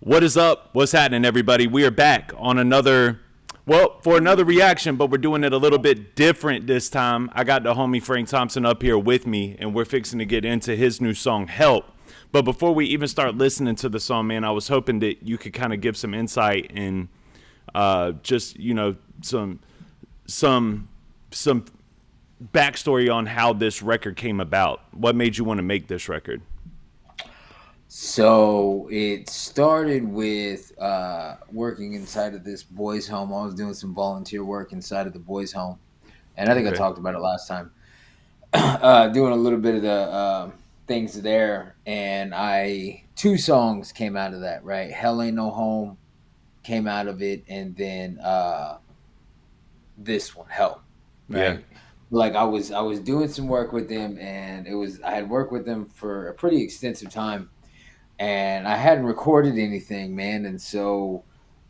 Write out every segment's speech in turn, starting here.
What is up? What's happening, everybody? We are back on for another reaction, but we're doing it a little bit different this time. I got the homie Frank Thompson up here with me, and we're fixing to get into his new song, Help. But before we even start listening to the song, man, I was hoping that you could kind of give some insight and just, some backstory on how this record came about. What made you want to make this record? So it started with working inside of this boys' home. I was doing some volunteer work inside of the boys' home, and I think I talked about it last time. Doing a little bit of the things there, and two songs came out of that. Right, Hell Ain't No Home came out of it, and then this one, Help. Right. Yeah. Like I was doing some work with them, and I had worked with them for a pretty extensive time. And I hadn't recorded anything, man. And so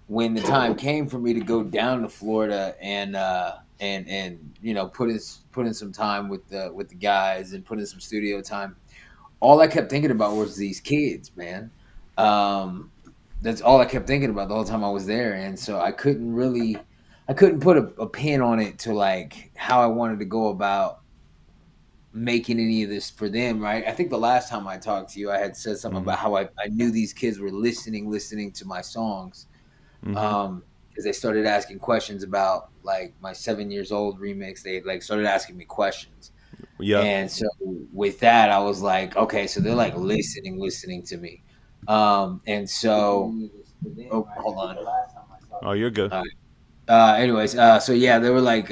when the time came for me to go down to Florida and put in some time with the guys and put in some studio time, all I kept thinking about was these kids, man. That's all I kept thinking about the whole time I was there. And so I couldn't put a pin on it to like how I wanted to go about making any of this for them, right? I think the last time I talked to you, I had said something about how I knew these kids were listening to my songs, because they started asking questions about like my 7 years old remix. They like started asking me questions, and so with that, I was like, okay, so they're like listening to me, and so hold on. Oh, you're good. Anyways, so yeah, they were like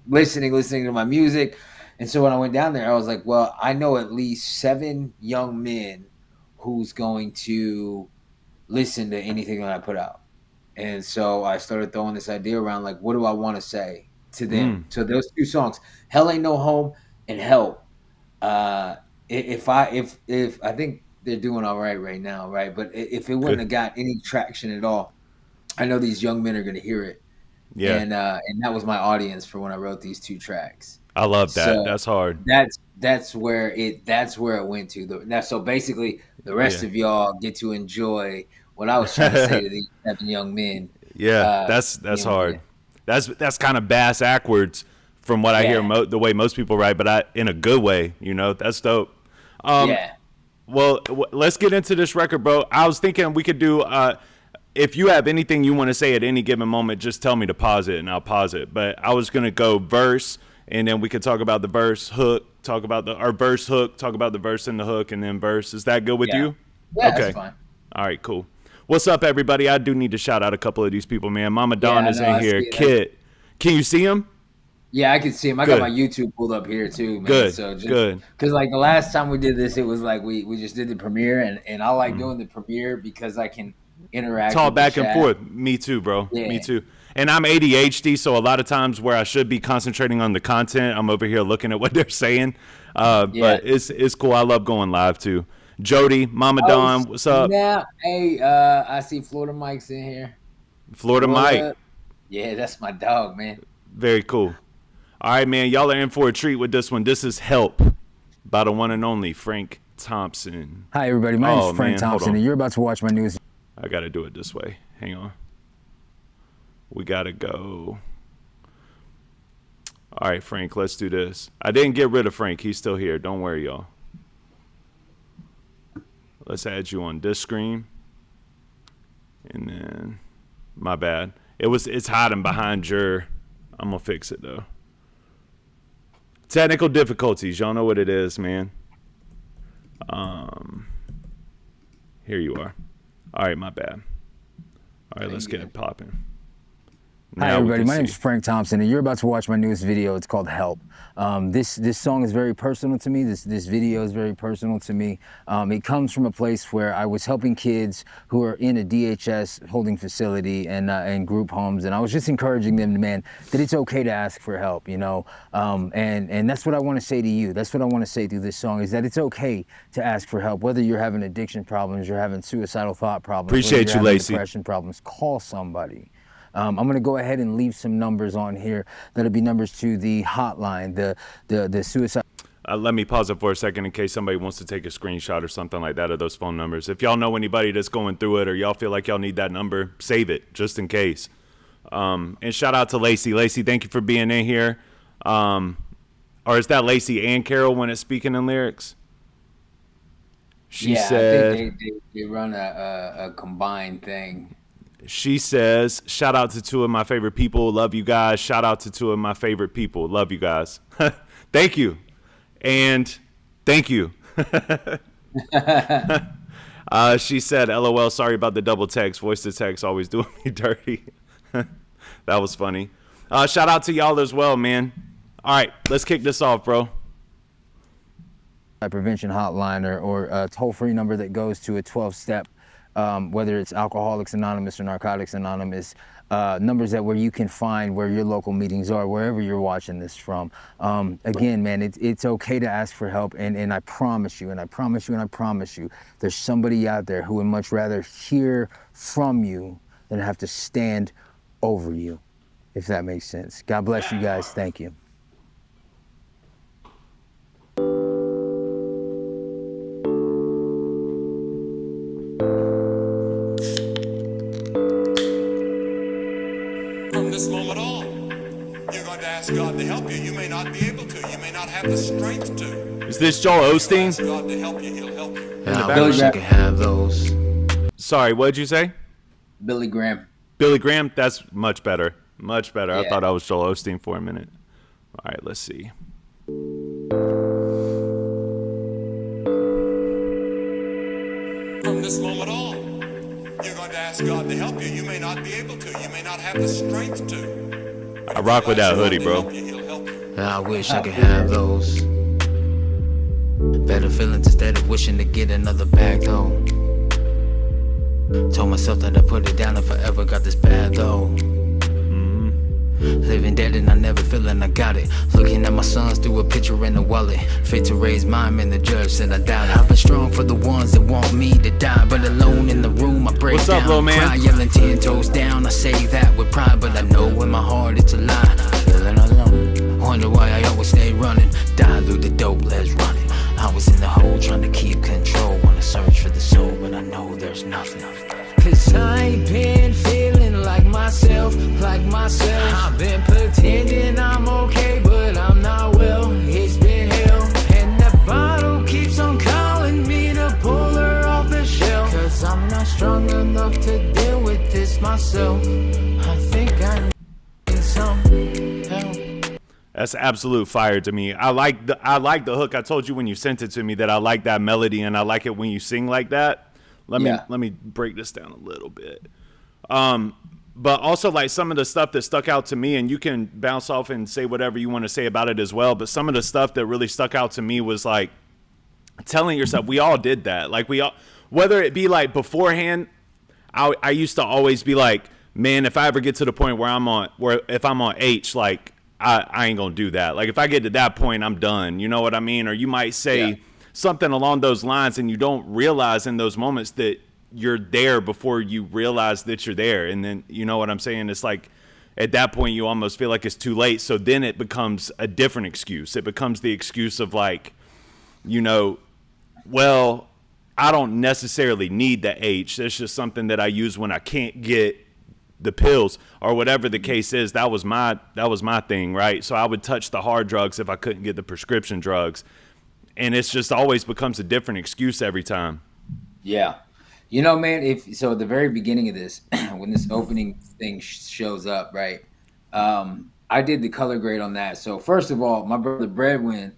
listening to my music. And so when I went down there, I was like, well, I know at least 7 young men who's going to listen to anything that I put out. And so I started throwing this idea around, like, what do I want to say to them? So those 2 songs, Hell Ain't No Home and Help. If I think they're doing all right now, right? But if it wouldn't have got any traction at all, I know these young men are going to hear it. Yeah. And that was my audience for when I wrote these 2 tracks. I love that. So that's hard. That's where it went to. So basically, the rest of y'all get to enjoy what I was trying to say to these 7 young men. Yeah, that's hard. That's kind of bass backwards from what I hear the way most people write, but in a good way. That's dope. Well, let's get into this record, bro. I was thinking we could do. If you have anything you want to say at any given moment, just tell me to pause it, and I'll pause it. But I was gonna go verse. And then we could talk about the verse hook, talk about our verse hook, talk about the verse and the hook, and then verse. Is that good with you? Yeah, okay. That's fine. All right, cool. What's up, everybody? I do need to shout out a couple of these people, man. Mama Dawn is in here. Kit, can you see him? Yeah, I can see him. I got my YouTube pulled up here too, man. Good, so good. Because like the last time we did this, it was like we just did the premiere, and I like doing the premiere because I can interact. Talk back and forth. Me too, bro. Yeah. Me too. And I'm ADHD, so a lot of times where I should be concentrating on the content, I'm over here looking at what they're saying. But it's cool. I love going live too. Jody, Mama Dawn, what's up? Yeah. Hey, I see Florida Mike's in here. Florida Mike. Yeah, that's my dog, man. Very cool. All right, man. Y'all are in for a treat with this one. This is Help by the one and only Frank Thompson. Hi, everybody. My name is Frank Thompson, and you're about to watch my news. I got to do it this way. Hang on. We got to go. All right, Frank, let's do this. I didn't get rid of Frank. He's still here. Don't worry, y'all. Let's add you on this screen. And then, my bad. It's hiding behind your, I'm going to fix it, though. Technical difficulties. Y'all know what it is, man. Here you are. All right, my bad. All right, let's get it popping. Hi, everybody. My name is Frank Thompson, and you're about to watch my newest video. It's called Help. This song is very personal to me. This video is very personal to me. It comes from a place where I was helping kids who are in a DHS holding facility and group homes, and I was just encouraging them, man, that it's okay to ask for help, and that's what I want to say to you. That's what I want to say through this song, is that it's okay to ask for help, whether you're having addiction problems, you're having suicidal thought problems, appreciate you, Lacey, depression problems. Call somebody. I'm going to go ahead and leave some numbers on here. That'll be numbers to the hotline, the suicide. Let me pause it for a second in case somebody wants to take a screenshot or something like that of those phone numbers. If y'all know anybody that's going through it or y'all feel like y'all need that number, save it just in case. And shout out to Lacey. Lacey, thank you for being in here. Or is that Lacey and Carol when it's speaking in lyrics? She said, I think they run a combined thing. She says, shout out to two of my favorite people. Love you guys. Shout out to two of my favorite people. Love you guys. Thank you. And thank you. She said, LOL, sorry about the double text. Voice to text always doing me dirty. That was funny. Shout out to y'all as well, man. All right, let's kick this off, bro. A prevention hotline or a toll-free number that goes to a 12-step, whether it's Alcoholics Anonymous or Narcotics Anonymous, numbers that where you can find where your local meetings are, wherever you're watching this from. Again, man, it's okay to ask for help, and I promise you, there's somebody out there who would much rather hear from you than have to stand over you, if that makes sense. God bless you guys. Thank you. This moment on, you're going to ask God to help you. You may not be able to. You may not have the strength to. Is this Joel Osteen? Ask God to help you. He'll help you. I wish I could have those. Sorry, what did you say? Billy Graham. Billy Graham? That's much better. Much better. Yeah. I thought I was Joel Osteen for a minute. All right, let's see. From this moment on, you're going to ask God to help you. You may not be able to. You may not have the strength to. I rock with that hoodie, bro. He'll help you. I wish I could have those. Better feelings instead of wishing to get another bag though. Told myself that I put it down and forever got this bad though. Living dead and I never feeling I got it. Looking at my sons through a picture in a wallet. Fit to raise mine and the judge said I doubt it. I've been strong for the ones that want me to die, but alone in the room I break What's down. up, little man? Cry, yelling 10 toes down. I say that with pride, but I know in my heart it's a lie. Feeling alone. Wonder why I always stay running. Die through the dope, let's run it. I was in the hole trying to keep control. Wanna search for the soul, but I know there's nothing. Cause I ain't been feeling like myself. I've been pretending I'm okay, but I'm not well. It's been hell, and that bottle keeps on calling me to pull her off the shelf. Cause I'm not strong enough to deal with this myself. I think I need some help. That's absolute fire to me. I like the hook. I told you when you sent it to me that I like that melody and I like it when you sing like that. Let me break this down a little bit. But also like some of the stuff that stuck out to me, and you can bounce off and say whatever you want to say about it as well. But some of the stuff that really stuck out to me was like telling yourself, we all did that. Like we all, whether it be like beforehand, I used to always be like, man, if I ever get to the point where if I'm on H, like I ain't gonna do that. Like if I get to that point, I'm done. You know what I mean? Or you might say something along those lines, and you don't realize in those moments that you're there before you realize that you're there. And then, you know what I'm saying? It's like at that point you almost feel like it's too late. So then it becomes a different excuse. It becomes the excuse of like, you know, well, I don't necessarily need the H. It's just something that I use when I can't get the pills or whatever the case is. That was my thing, right? So I would touch the hard drugs if I couldn't get the prescription drugs. And it's just always becomes a different excuse every time. Yeah. You know, man, at the very beginning of this, when this opening thing shows up, right, I did the color grade on that. So first of all, my brother Bredwin,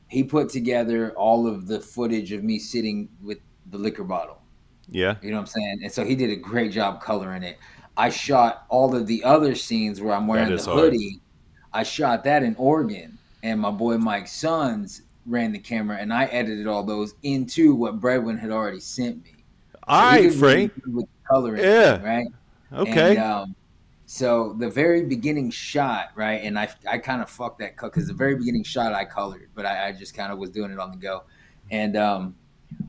he put together all of the footage of me sitting with the liquor bottle. Yeah. You know what I'm saying? And so he did a great job coloring it. I shot all of the other scenes where I'm wearing the hoodie. I shot that in Oregon, and my boy Mike Sons ran the camera, and I edited all those into what Bredwin had already sent me. All right, Frank. With coloring, yeah. Right. Okay. And, so the very beginning shot, right, and I kind of fucked that because the very beginning shot I colored, but I just kind of was doing it on the go, and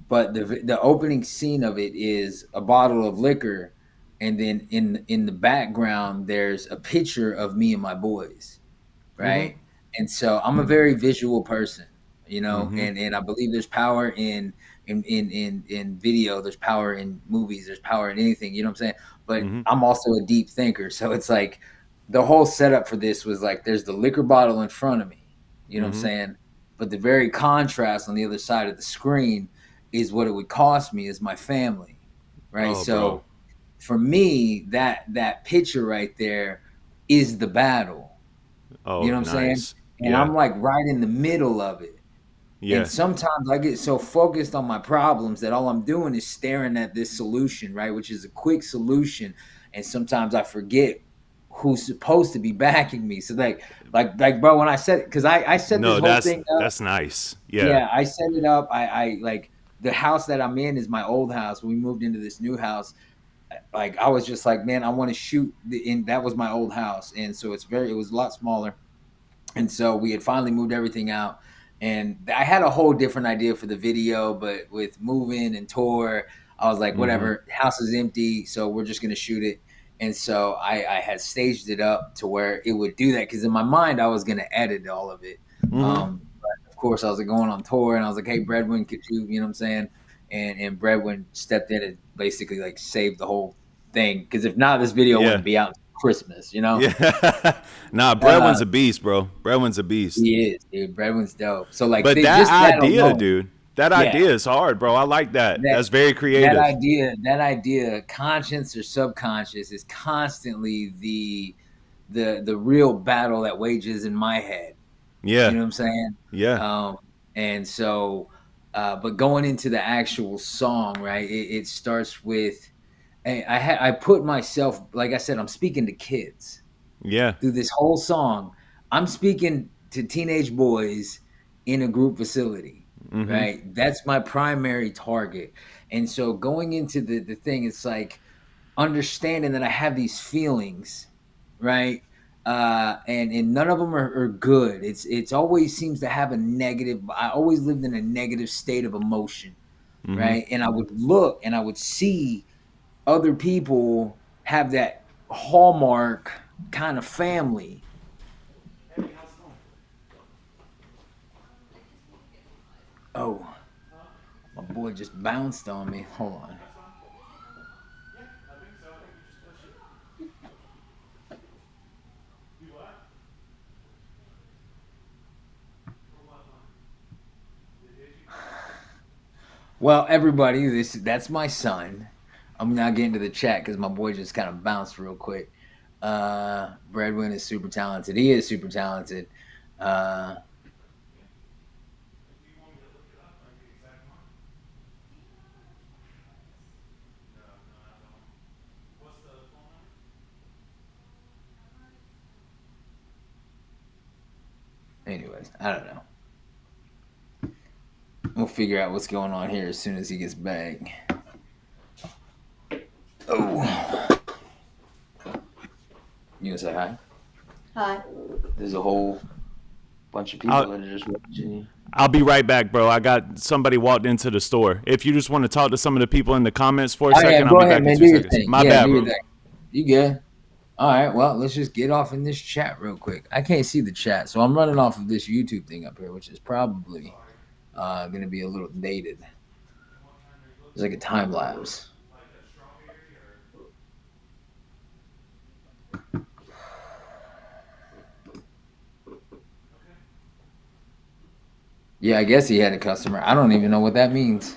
but the opening scene of it is a bottle of liquor, and then in the background there's a picture of me and my boys, right, and so I'm a very visual person. you know, and I believe there's power in video, there's power in movies, there's power in anything, you know what I'm saying? But I'm also a deep thinker. So it's like the whole setup for this was like there's the liquor bottle in front of me, you know what I'm saying? But the very contrast on the other side of the screen is what it would cost me is my family. Right. Oh, So bro. for me, that picture right there is the battle. You Oh, know what I'm saying? nice. And Yeah. I'm like right in the middle of it. And Yeah. sometimes I get so focused on my problems that all I'm doing is staring at this solution, right? Which is a quick solution. And sometimes I forget who's supposed to be backing me. So like bro, when I said, because I set this No, whole thing up. that's nice. Yeah. Yeah, I set it up. I like the house that I'm in is my old house. When we moved into this new house, like I was just like, man, I want to shoot that was my old house. And so it was a lot smaller. And so we had finally moved everything out. And I had a whole different idea for the video, but with moving and tour, I was like, whatever, house is empty, so we're just gonna shoot it. And so I had staged it up to where it would do that because in my mind I was gonna edit all of it. But of course I was like going on tour and I was like, hey, Bredwin, could you know what I'm saying? And Bredwin stepped in and basically like saved the whole thing. Because if not, this video Yeah. wouldn't be out until Christmas, you know? Yeah. Nah, Bredwin's a beast, bro. Bredwin's a beast. He is, dude. Bredwin's dope. So like, But just that idea, alone, dude, that idea is hard, bro. I like that. That's very creative. that idea, conscious or subconscious, is constantly the real battle that wages in my head. Yeah. You know what I'm saying? Yeah. And so, but going into the actual song, right? It starts with, I put myself, like I said, I'm speaking to kids. Yeah. Through this whole song, I'm speaking to teenage boys in a group facility, right? That's my primary target. And so going into the thing, it's like understanding that I have these feelings, right? And none of them are good. It's always seems to have a negative. I always lived in a negative state of emotion, right? And I would look and I would see other people have that hallmark kind of family. Oh, my boy just bounced on me. Hold on. Well, everybody, that's my son. I'm not getting to the chat because my boy just kind of bounced real quick. Bredwin is super talented. He is super talented. Anyways, I don't know. We'll figure out what's going on here as soon as he gets back. Oh. You gonna say hi? Hi. There's a whole bunch of people that are just watching you. I'll be right back, bro. I got somebody walked into the store. If you just want to talk to some of the people in the comments for a second, I'll be back in 2 seconds. My bad, bro. You good? All right. Well, let's just get off in this chat real quick. I can't see the chat, so I'm running off of this YouTube thing up here, which is probably going to be a little dated. It's like a time lapse. Yeah, I guess he had a customer. I don't even know what that means.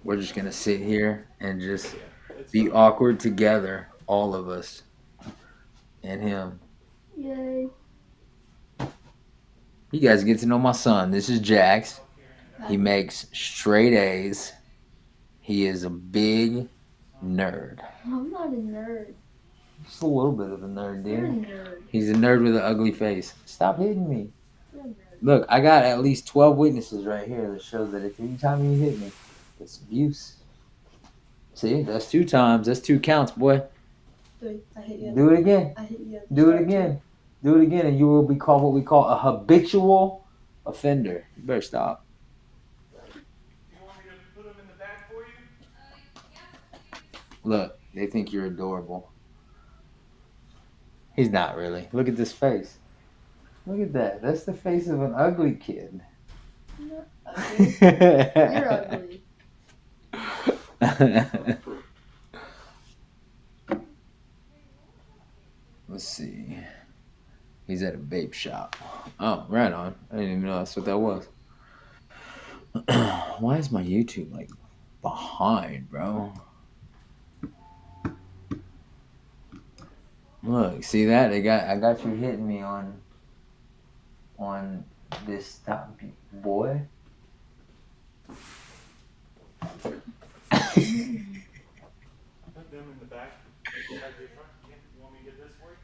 We're just going to sit here and just be awkward together, all of us, and him. Yay. You guys get to know my son. This is Jax. He makes straight A's. He is a big nerd. I'm not a nerd. Just a little bit of a nerd, dude. You're a nerd. He's a nerd with an ugly face. Stop hitting me. You're a nerd. Look, I got at least 12 witnesses right here that show that if any time you hit me, it's abuse. See, that's 2 times. That's 2 counts, boy. 3. I hit you. Do it again. I hit you. Do it again. Do it again, and you will be called what we call a habitual offender. You better stop. You want me to put them in the back for you? Look, they think you're adorable. He's not really. Look at this face. Look at that. That's the face of an ugly kid. Not ugly. You're ugly. Let's see. He's at a vape shop. Oh, right on. I didn't even know that's what that was. Why is my YouTube like behind, bro? Look, see that? I got you hitting me on this topic, boy. Put them in the back. You want me to get this for you?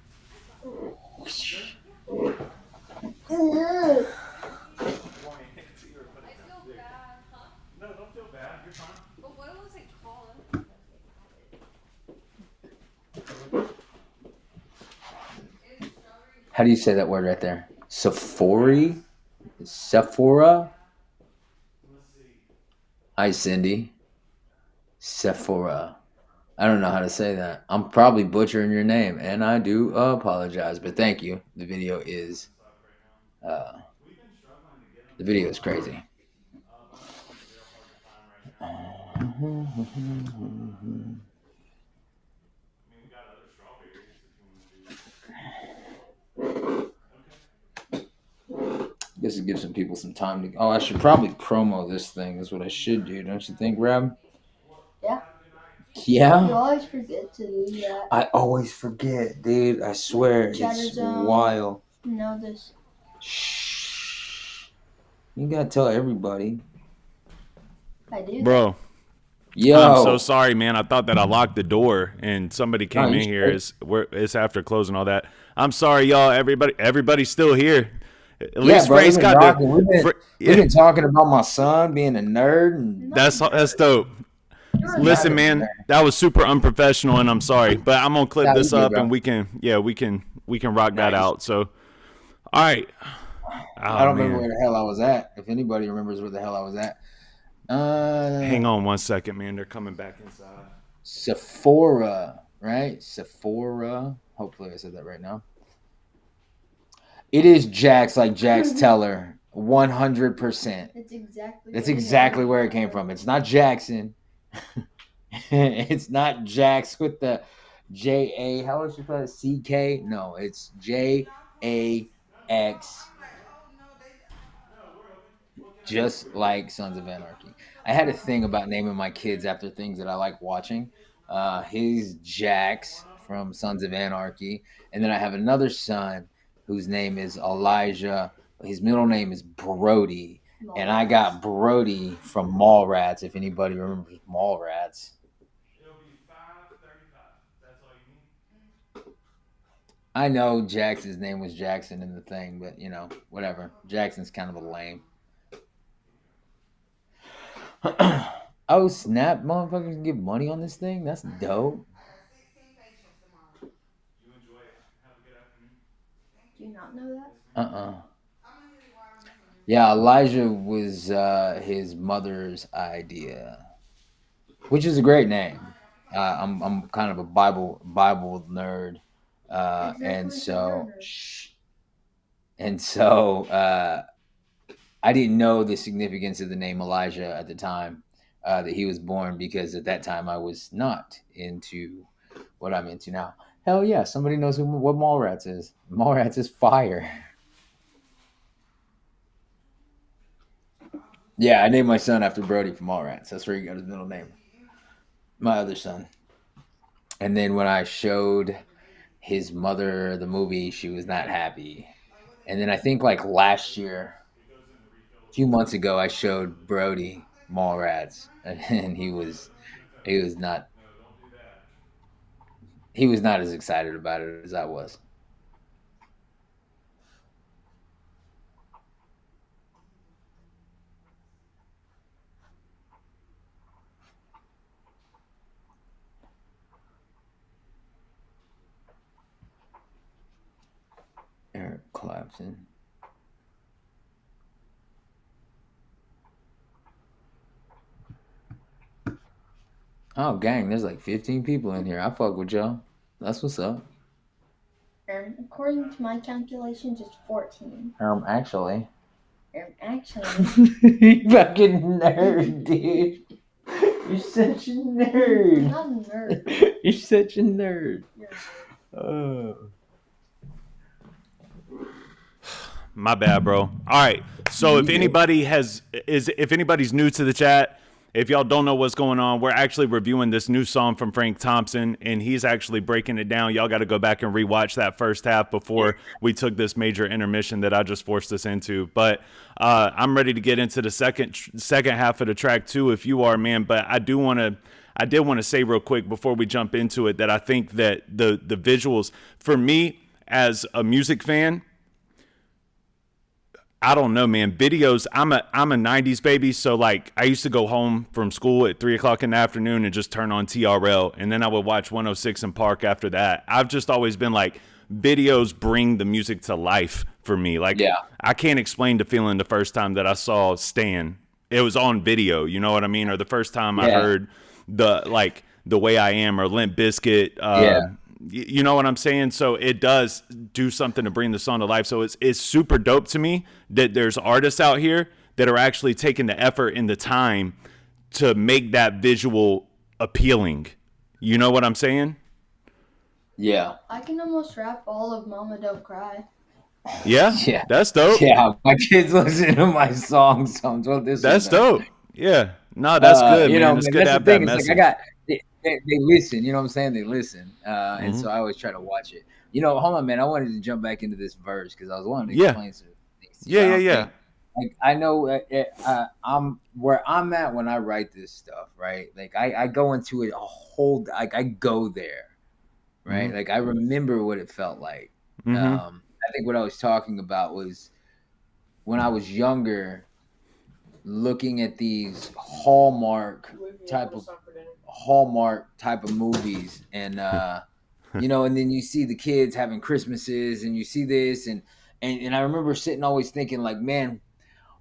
No, don't feel bad. You're fine. But what was it called? How do you say that word right there? Sephora? Sephora? Hi, Cindy. Sephora. I don't know how to say that. I'm probably butchering your name, and I do apologize, but thank you. The video is crazy. Guess it gives some people some time to. Oh, I should probably promo this thing. Is what I should do, don't you think, Rob? Yeah. Yeah. You always forget to do that. I always forget, dude. I swear, it's wild. Know this. Shh. You gotta tell everybody. I do. Bro. Yo. I'm so sorry, man. I thought that I locked the door and somebody came in here. It's after closing all that. I'm sorry, y'all. Everybody's still here. At least bro, Frank's got we've been talking about my son being a nerd. And that's dope. Listen, man, that was super unprofessional, and I'm sorry, but I'm gonna clip this up, and we can rock that out. So, all right. I don't remember where the hell I was at. If anybody remembers where the hell I was at. Hang on 1 second, man. They're coming back inside. Sephora, right? Sephora. Hopefully I said that right now. It is Jax, like Jax Teller. 100%. That's exactly where it came from. It's not Jackson. It's not Jax with the J-A. How would you spell it? C-K? No, it's J-A-X. Just like Sons of Anarchy. I had a thing about naming my kids after things that I like watching. He's Jax from Sons of Anarchy. And then I have another son whose name is Elijah. His middle name is Brody. And I got Brody from Mallrats, if anybody remembers Mallrats. It'll be $5.35. That's all you need. I know Jackson's name was Jackson in the thing, but, you know, whatever. Jackson's kind of a lame. Oh, snap. Motherfuckers can give money on this thing? That's dope. You enjoy it. Have a good afternoon. Do you not know that? Yeah, Elijah was his mother's idea, which is a great name. I'm kind of a Bible nerd, and so I didn't know the significance of the name Elijah at the time that he was born, because at that time I was not into what I'm into now. Hell yeah, somebody knows what Mallrats is. Mallrats is fire. Yeah, I named my son after Brody from Mallrats. That's where he got his middle name. My other son. And then when I showed his mother the movie, she was not happy. And then I think like last year, a few months ago, I showed Brody Mallrats, and he was not as excited about it as I was. Eric Clapton. Oh, gang, there's like 15 people in here. I fuck with y'all. That's what's up. According to my calculations, it's 14. Actually. Actually. You fucking nerd, dude. You're such a nerd. I'm not a nerd. You're such a nerd. My bad, bro. All right. So if anybody's new to the chat, if y'all don't know what's going on, we're actually reviewing this new song from Frank Thompson, and he's actually breaking it down. Y'all got to go back and rewatch that first half before we took this major intermission that I just forced us into. But I'm ready to get into the second half of the track too, if you are, man. But I did want to say real quick before we jump into it that I think that the visuals, for me as a music fan, I don't know, man. Videos. I'm a '90s baby, so like I used to go home from school at 3:00 in the afternoon and just turn on TRL, and then I would watch 106 in Park after that. I've just always been like, videos bring the music to life for me. Like, I can't explain the feeling the first time that I saw Stan. It was on video, you know what I mean? Or the first time I heard The Way I Am or Limp Bizkit. You know what I'm saying? So it does do something to bring the song to life. So it's super dope to me that there's artists out here that are actually taking the effort and the time to make that visual appealing. You know what I'm saying? Yeah. I can almost rap all of Mama Don't Cry. Yeah? That's dope. Yeah, my kids listen to my songs. That's dope. Yeah. No, that's good, man. It's good to have that message. Like they listen, you know what I'm saying? They listen. And so I always try to watch it. You know, hold on, man. I wanted to jump back into this verse because I was wanting to explain some things. Yeah. Like, I know I'm where I'm at when I write this stuff, right? Like, I go into it I go there, right? Like, I remember what it felt like. I think what I was talking about was when I was younger, looking at these Hallmark type of movies, and you know, and then you see the kids having Christmases, and you see this, and I remember sitting always thinking like, man,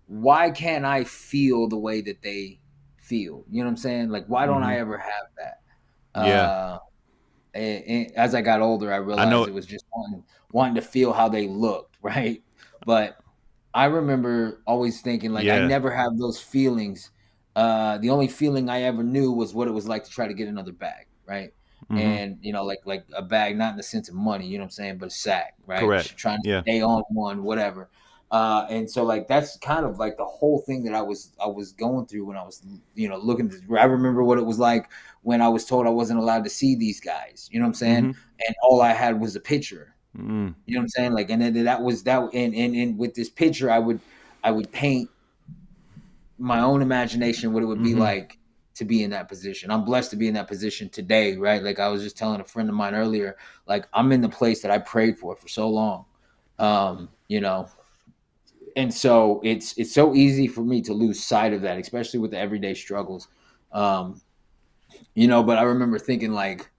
why can't I feel the way that they feel? You know what I'm saying? Like, why don't I ever have that? And as I got older, I realized it was just wanting to feel how they looked, right? But I remember always thinking like, I never have those feelings. The only feeling I ever knew was what it was like to try to get another bag, right? And you know, like a bag, not in the sense of money, you know what I'm saying, but a sack, right? Correct. Trying to stay on one, whatever. And so like that's kind of like the whole thing that I was going through when I was, you know, looking. I remember what it was like when I was told I wasn't allowed to see these guys, you know what I'm saying, and all I had was a picture. You know what I'm saying? Like, and then that was that, and with this picture, I would paint my own imagination what it would be like to be in that position. I'm blessed to be in that position today, right? Like I was just telling a friend of mine earlier, like I'm in the place that I prayed for so long, you know, and so it's so easy for me to lose sight of that, especially with the everyday struggles, you know. But I remember thinking like,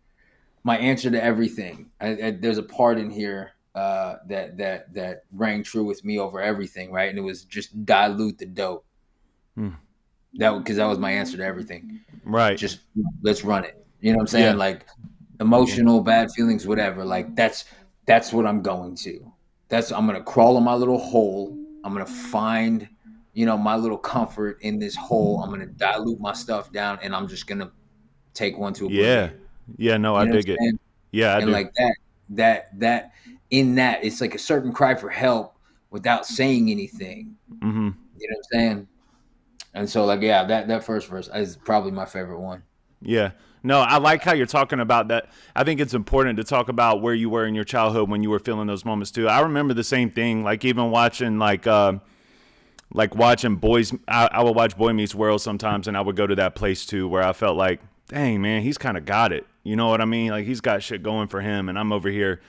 my answer to everything. There's a part in here that rang true with me over everything, right? And it was just dilute the dope. Because that was my answer to everything. Right. Just let's run it. You know what I'm saying? Like emotional, bad feelings, whatever. Like that's what I'm going to. I'm gonna crawl in my little hole. I'm gonna find, you know, my little comfort in this hole. I'm gonna dilute my stuff down, and I'm just gonna take one to oblivion. Yeah, no, I dig it. Yeah, I do. And like that in that, it's like a certain cry for help without saying anything. You know what I'm saying? And so like, yeah, that first verse is probably my favorite one. Yeah. No, I like how you're talking about that. I think it's important to talk about where you were in your childhood when you were feeling those moments too. I remember the same thing, like even watching watching boys. I would watch Boy Meets World sometimes, and I would go to that place too where I felt like, dang, man, he's kind of got it. You know what I mean? Like he's got shit going for him, and I'm over here.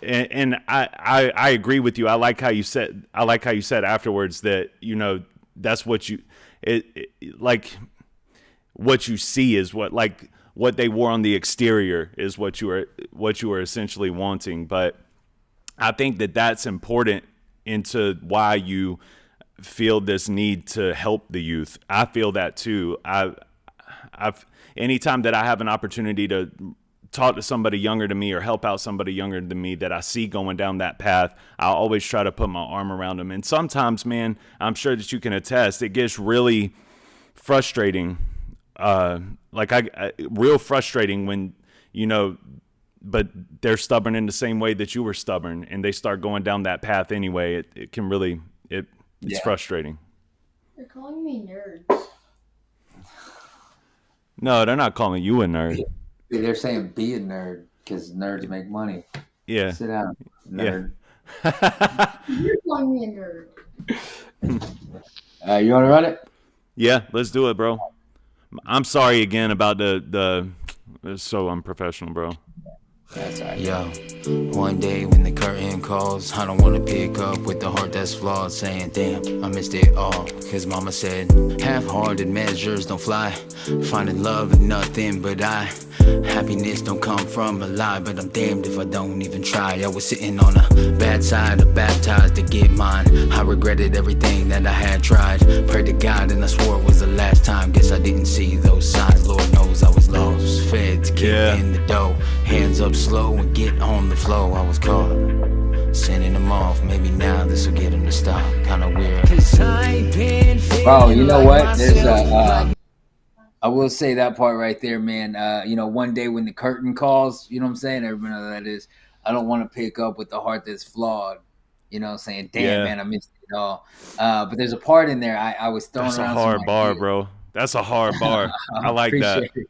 And I agree with you. I like how you said afterwards that, you know, that's what what you see is what they wore on the exterior is what you are essentially wanting. But I think that that's important into why you feel this need to help the youth. I feel that too. anytime that I have an opportunity to talk to somebody younger than me or help out somebody younger than me that I see going down that path, I'll always try to put my arm around them. And sometimes, man, I'm sure that you can attest, it gets really frustrating. Real frustrating when, but they're stubborn in the same way that you were stubborn, and they start going down that path anyway. It can really, it's frustrating. They're calling me nerd. No, they're not calling you a nerd. They're saying be a nerd because nerds make money. Yeah. Sit down, nerd. Yeah. You're calling me a nerd. You want to run it? Yeah, let's do it, bro. I'm sorry again about the it's so unprofessional, bro. That's all right. Yo, one day when the curtain calls, I don't wanna pick up with the heart that's flawed, saying damn, I missed it all. Cause mama said, half-hearted measures don't fly, finding love in nothing but happiness don't come from a lie, but I'm damned if I don't even try. I was sitting on a bad side of baptized to get mine. I regretted everything that I had tried. Prayed to God and I swore it was the last time. Guess I didn't see those signs, Lord knows I was lost. Fed to keep in the dough, hands up slow and get on the flow. I was caught, sending them off. Maybe now this will get them to stop. Kinda weird. Bro, you know what? There's I will say that part right there, man. One day when the curtain calls, you know what I'm saying? Everybody knows what that is. I don't want to pick up with the heart that's flawed. You know what I'm saying? Damn, man, I missed it all. But there's a part in there I was throwing That's around. That's a hard bar, bro. That's a hard bar. I like that. It.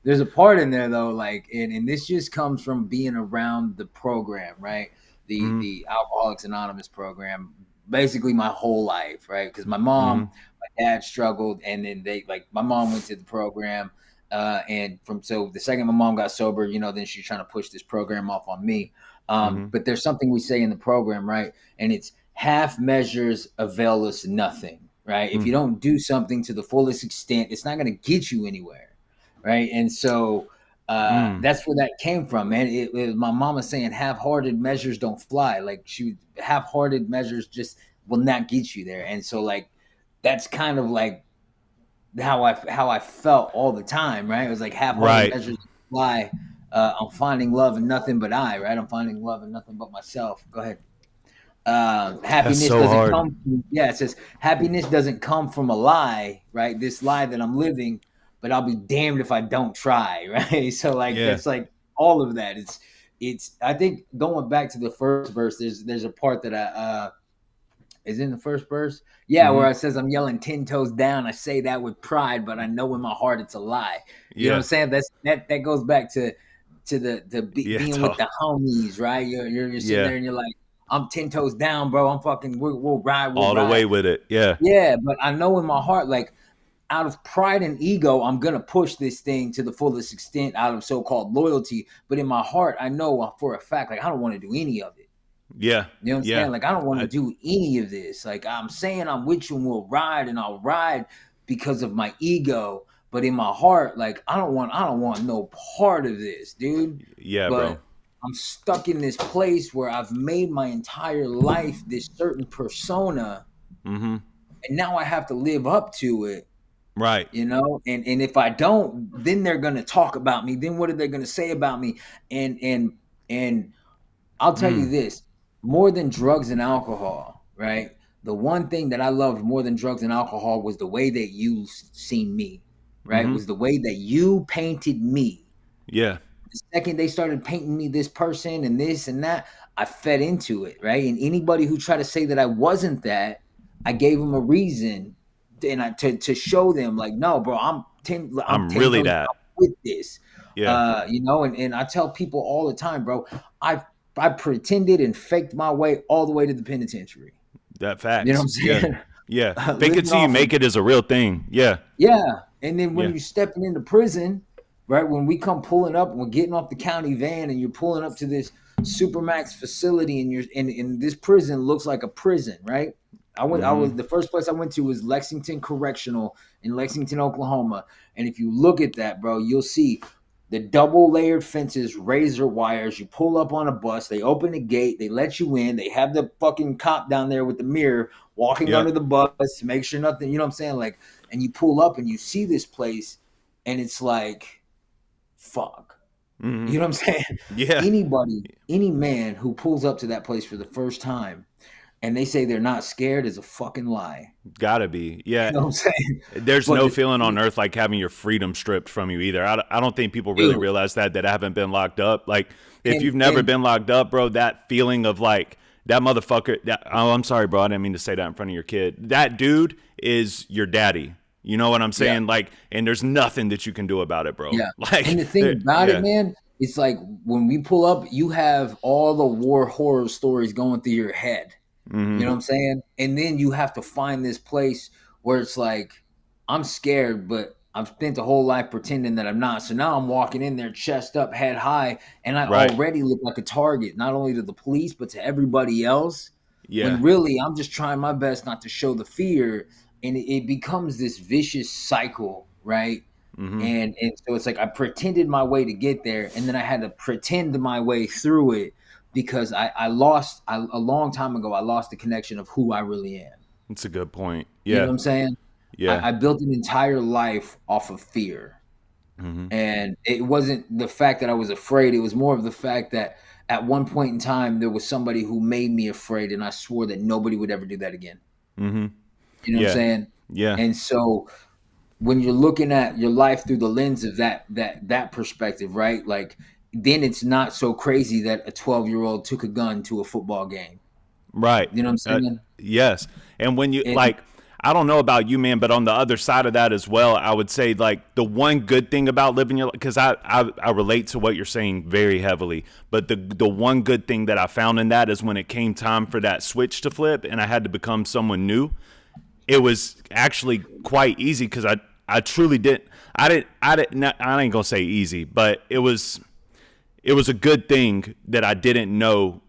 There's a part in there though, like, and this just comes from being around the program, right? The Alcoholics Anonymous program, basically my whole life, right? Because my mom, my dad struggled, and then my mom went to the program, and so the second my mom got sober, then she's trying to push this program off on me. But there's something we say in the program, right? And it's half measures avail us nothing, right? If you don't do something to the fullest extent, it's not going to get you anywhere. Right. And so that's where that came from, man. It was my mama saying half-hearted measures don't fly. Like half-hearted measures just will not get you there. And so like that's kind of like how I felt all the time. Right. It was like half-hearted measures don't fly. I'm finding love in nothing but I. Right. I'm finding love in nothing but myself. Go ahead. Happiness doesn't come. It says happiness doesn't come from a lie. Right. This lie that I'm living. But I'll be damned if I don't try, right? So that's like all of that. It's I think going back to the first verse, there's a part that I is in the first verse. Yeah, where it says I'm yelling 10 toes down. I say that with pride, but I know in my heart it's a lie. You know what I'm saying? That goes back to being with the homies, right? You're sitting there and you're like, I'm 10 toes down, bro. I'm fucking we'll ride all the way with it. Yeah. Yeah, but I know in my heart, like, out of pride and ego, I'm going to push this thing to the fullest extent out of so-called loyalty. But in my heart, I know for a fact, like, I don't want to do any of it. Yeah. You know what I'm saying? Like, I don't want to do any of this. Like, I'm saying I'm with you and we'll ride, and I'll ride because of my ego. But in my heart, like, I don't want no part of this, dude. Yeah, but bro. I'm stuck in this place where I've made my entire life this certain persona. And now I have to live up to it. Right. And if I don't, then they're going to talk about me. Then what are they going to say about me? And I'll tell you this, more than drugs and alcohol, right? The one thing that I loved more than drugs and alcohol was the way that you seen me, right? Was the way that you painted me. Yeah. The second they started painting me this person and this and that, I fed into it, right? And anybody who tried to say that I wasn't that, I gave them a reason and to show them, like, no, bro, I'm really that with this. Yeah. And I tell people all the time, bro, I pretended and faked my way all the way to the penitentiary. That fact. You know what I'm saying? Yeah. Fake it till you make it is a real thing. Yeah. Yeah. And then when you're stepping into prison, right, when we come pulling up and we're getting off the county van and you're pulling up to this Supermax facility and you're in this prison looks like a prison, right? I was the first place I went to was Lexington Correctional in Lexington, Oklahoma. And if you look at that, bro, you'll see the double layered fences, razor wires. You pull up on a bus, they open the gate, they let you in. They have the fucking cop down there with the mirror walking under the bus to make sure nothing, you know what I'm saying? Like, and you pull up and you see this place, and it's like, fuck. Mm-hmm. You know what I'm saying? Yeah. Any man who pulls up to that place for the first time and they say they're not scared is a fucking lie. Gotta be. Yeah. You know what I'm saying? There's no feeling on earth like having your freedom stripped from you either. I don't think people really realize that haven't been locked up. Like, if you've never been locked up, bro, that feeling of like, that motherfucker, I'm sorry, bro, I didn't mean to say that in front of your kid. That dude is your daddy. You know what I'm saying? Yeah. Like, and there's nothing that you can do about it, bro. Yeah. Like, and the thing about it, man, it's like when we pull up, you have all the war horror stories going through your head. You know what I'm saying? And then you have to find this place where it's like, I'm scared, but I've spent a whole life pretending that I'm not. So now I'm walking in there chest up, head high, and I already look like a target, not only to the police, but to everybody else. Yeah. When really, I'm just trying my best not to show the fear. And it becomes this vicious cycle, right? And so it's like I pretended my way to get there, and then I had to pretend my way through it. Because a long time ago, I lost the connection of who I really am. That's a good point. Yeah. You know what I'm saying? Yeah. I built an entire life off of fear. And it wasn't the fact that I was afraid. It was more of the fact that at one point in time, there was somebody who made me afraid, and I swore that nobody would ever do that again. You know what I'm saying? Yeah. And so when you're looking at your life through the lens of that perspective, right? Like, then it's not so crazy that a 12-year-old took a gun to a football game. Right. You know what I'm saying? Yes. And when you like, I don't know about you, man, but on the other side of that as well, I would say like the one good thing about living your life, because I relate to what you're saying very heavily, but the one good thing that I found in that is when it came time for that switch to flip and I had to become someone new, it was actually quite easy because I truly didn't, I ain't gonna say easy, but it was a good thing that I didn't know.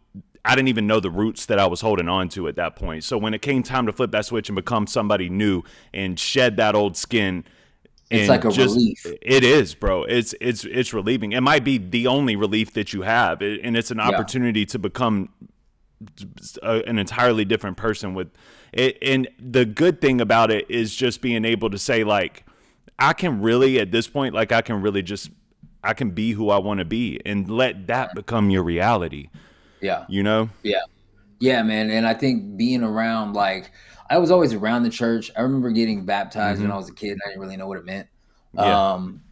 I didn't even know the roots that I was holding on to at that point. So when it came time to flip that switch and become somebody new and shed that old skin, it's like a relief. It is, bro. It's relieving. It might be the only relief that you have, and it's an opportunity to become an entirely different person with it. And the good thing about it is just being able to say, like, I can really, at this point, like, I can be who I want to be and let that become your reality. Yeah. You know? Yeah. Yeah, man. And I think being around, like, I was always around the church. I remember getting baptized when I was a kid. I didn't really know what it meant.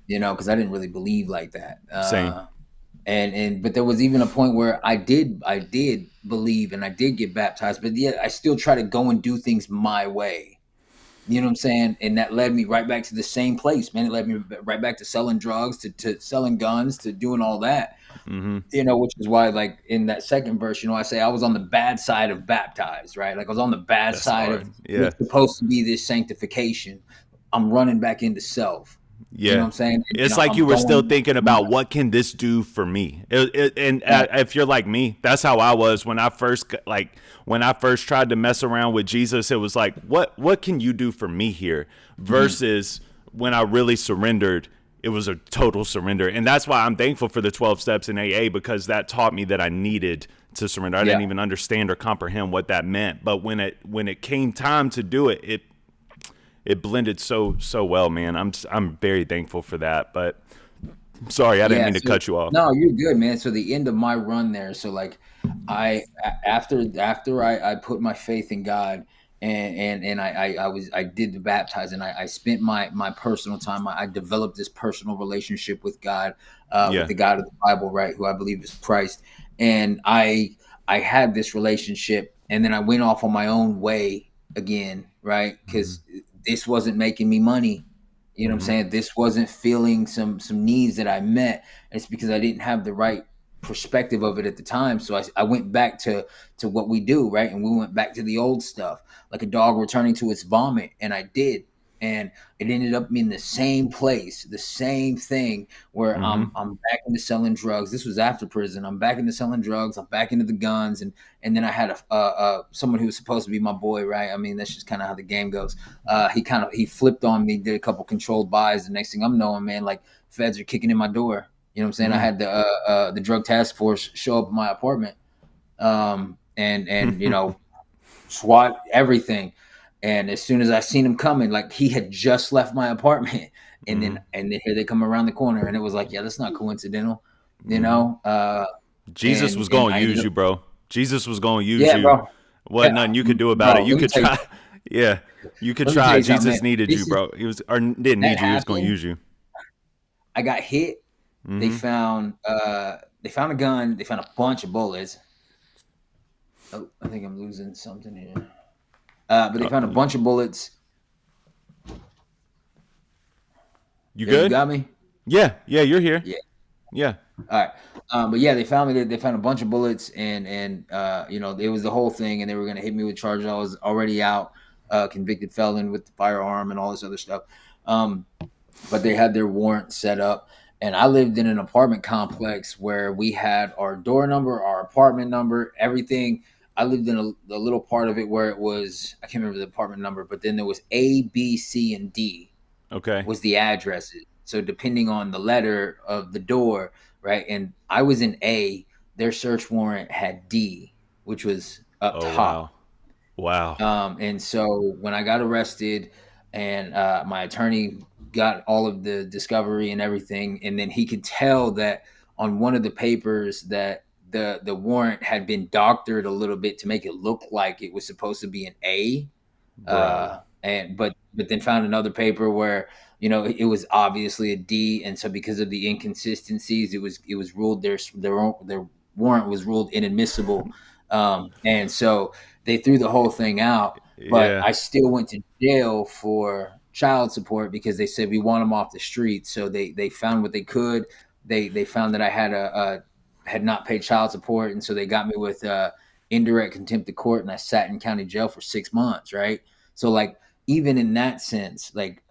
You know, because I didn't really believe like that. Same. But there was even a point where I did believe and I did get baptized, but yet I still try to go and do things my way. You know what I'm saying? And that led me right back to the same place, man. It led me right back to selling drugs, to selling guns, to doing all that. You know, which is why, like, in that second verse, you know, I say I was on the bad side of baptized, right? Like, I was on the bad side of what's supposed to be this sanctification. I'm running back into self. Yeah. You know what I'm saying? It's like you were still thinking about what can this do for me? If you're like me, that's how I was when I first tried to mess around with Jesus. It was like, what can you do for me here? Versus when I really surrendered, it was a total surrender. And that's why I'm thankful for the 12 steps in AA, because that taught me that I needed to surrender. I didn't even understand or comprehend what that meant. But when it came time to do it, it blended so well, man. I'm very thankful for that. But sorry, I didn't mean to cut you off. No, you're good, man. So the end of my run there. So like, after I put my faith in God, and I did the baptizing. I spent my personal time. I developed this personal relationship with God, with the God of the Bible, right? Who I believe is Christ. And I had this relationship, and then I went off on my own way again, right? Because this wasn't making me money. You know what I'm saying? This wasn't filling some needs that I met. And it's because I didn't have the right perspective of it at the time. So I went back to what we do, right? And we went back to the old stuff, like a dog returning to its vomit. And I did. And it ended up being the same place, the same thing, where I'm back into selling drugs. This was after prison. I'm back into selling drugs. I'm back into the guns. And then I had someone who was supposed to be my boy, right? I mean, that's just kind of how the game goes. He flipped on me, did a couple controlled buys. The next thing I'm knowing, man, like, feds are kicking in my door. You know what I'm saying? I had the drug task force show up at my apartment, and you know, SWAT, everything. And as soon as I seen him coming, like he had just left my apartment, and then here they come around the corner, and it was like, yeah, that's not coincidental, you know. Jesus was going to use you, bro. Jesus was going to use you. Bro. Wasn't nothing you could do about it. You could try. Yeah, you could try. Jesus needed you, bro. He was, or didn't need you. He was going to use you. I got hit. They found a gun. They found a bunch of bullets. Oh, I think I'm losing something here. But they found a bunch of bullets. You good? You got me? Yeah, you're here. Yeah. All right. But yeah, they found me. They found a bunch of bullets, and you know, it was the whole thing, and they were going to hit me with charges. I was already out, convicted felon with the firearm and all this other stuff. But they had their warrant set up, and I lived in an apartment complex where we had our door number, our apartment number, everything. I lived in a little part of it where it was, I can't remember the apartment number, but then there was A, B, C, and D. Okay. Was the addresses. So depending on the letter of the door, right? And I was in A, their search warrant had D, which was up top. Wow. And so when I got arrested, and my attorney got all of the discovery and everything, and then he could tell that on one of the papers that the warrant had been doctored a little bit to make it look like it was supposed to be an A. But then found another paper where, you know, it was obviously a D, and so because of the inconsistencies, it was ruled their warrant was ruled inadmissible, and so they threw the whole thing out. But I still went to jail for child support because they said we want them off the street. So they found what they could. They found that I had not paid child support, and so they got me with indirect contempt of court, and I sat in county jail for 6 months. Right, so like even in that sense, like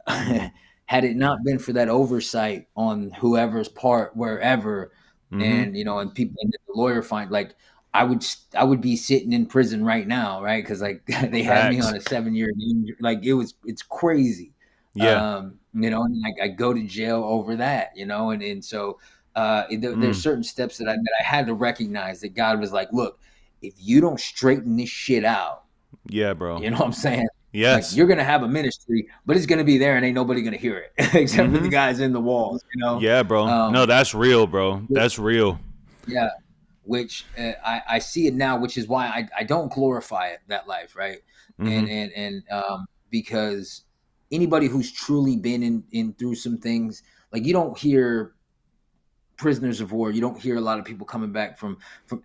had it not been for that oversight on whoever's part, wherever, and you know, and people and the lawyer find, like I would be sitting in prison right now, right? Because like they had me on a 7-year, like it's crazy. You know, and like I go to jail over that, you know, and so there's certain steps that I had to recognize that God was like, look, if you don't straighten this shit out, bro, you know what I'm saying? Yes. Like, you're going to have a ministry, but it's going to be there and ain't nobody going to hear it except for the guys in the walls, you know? Yeah, bro. No, that's real, bro. That's real. Yeah. Which I see it now, which is why I don't glorify it, that life. Right. And because anybody who's truly been in through some things, like you don't hear prisoners of war. You don't hear a lot of people coming back from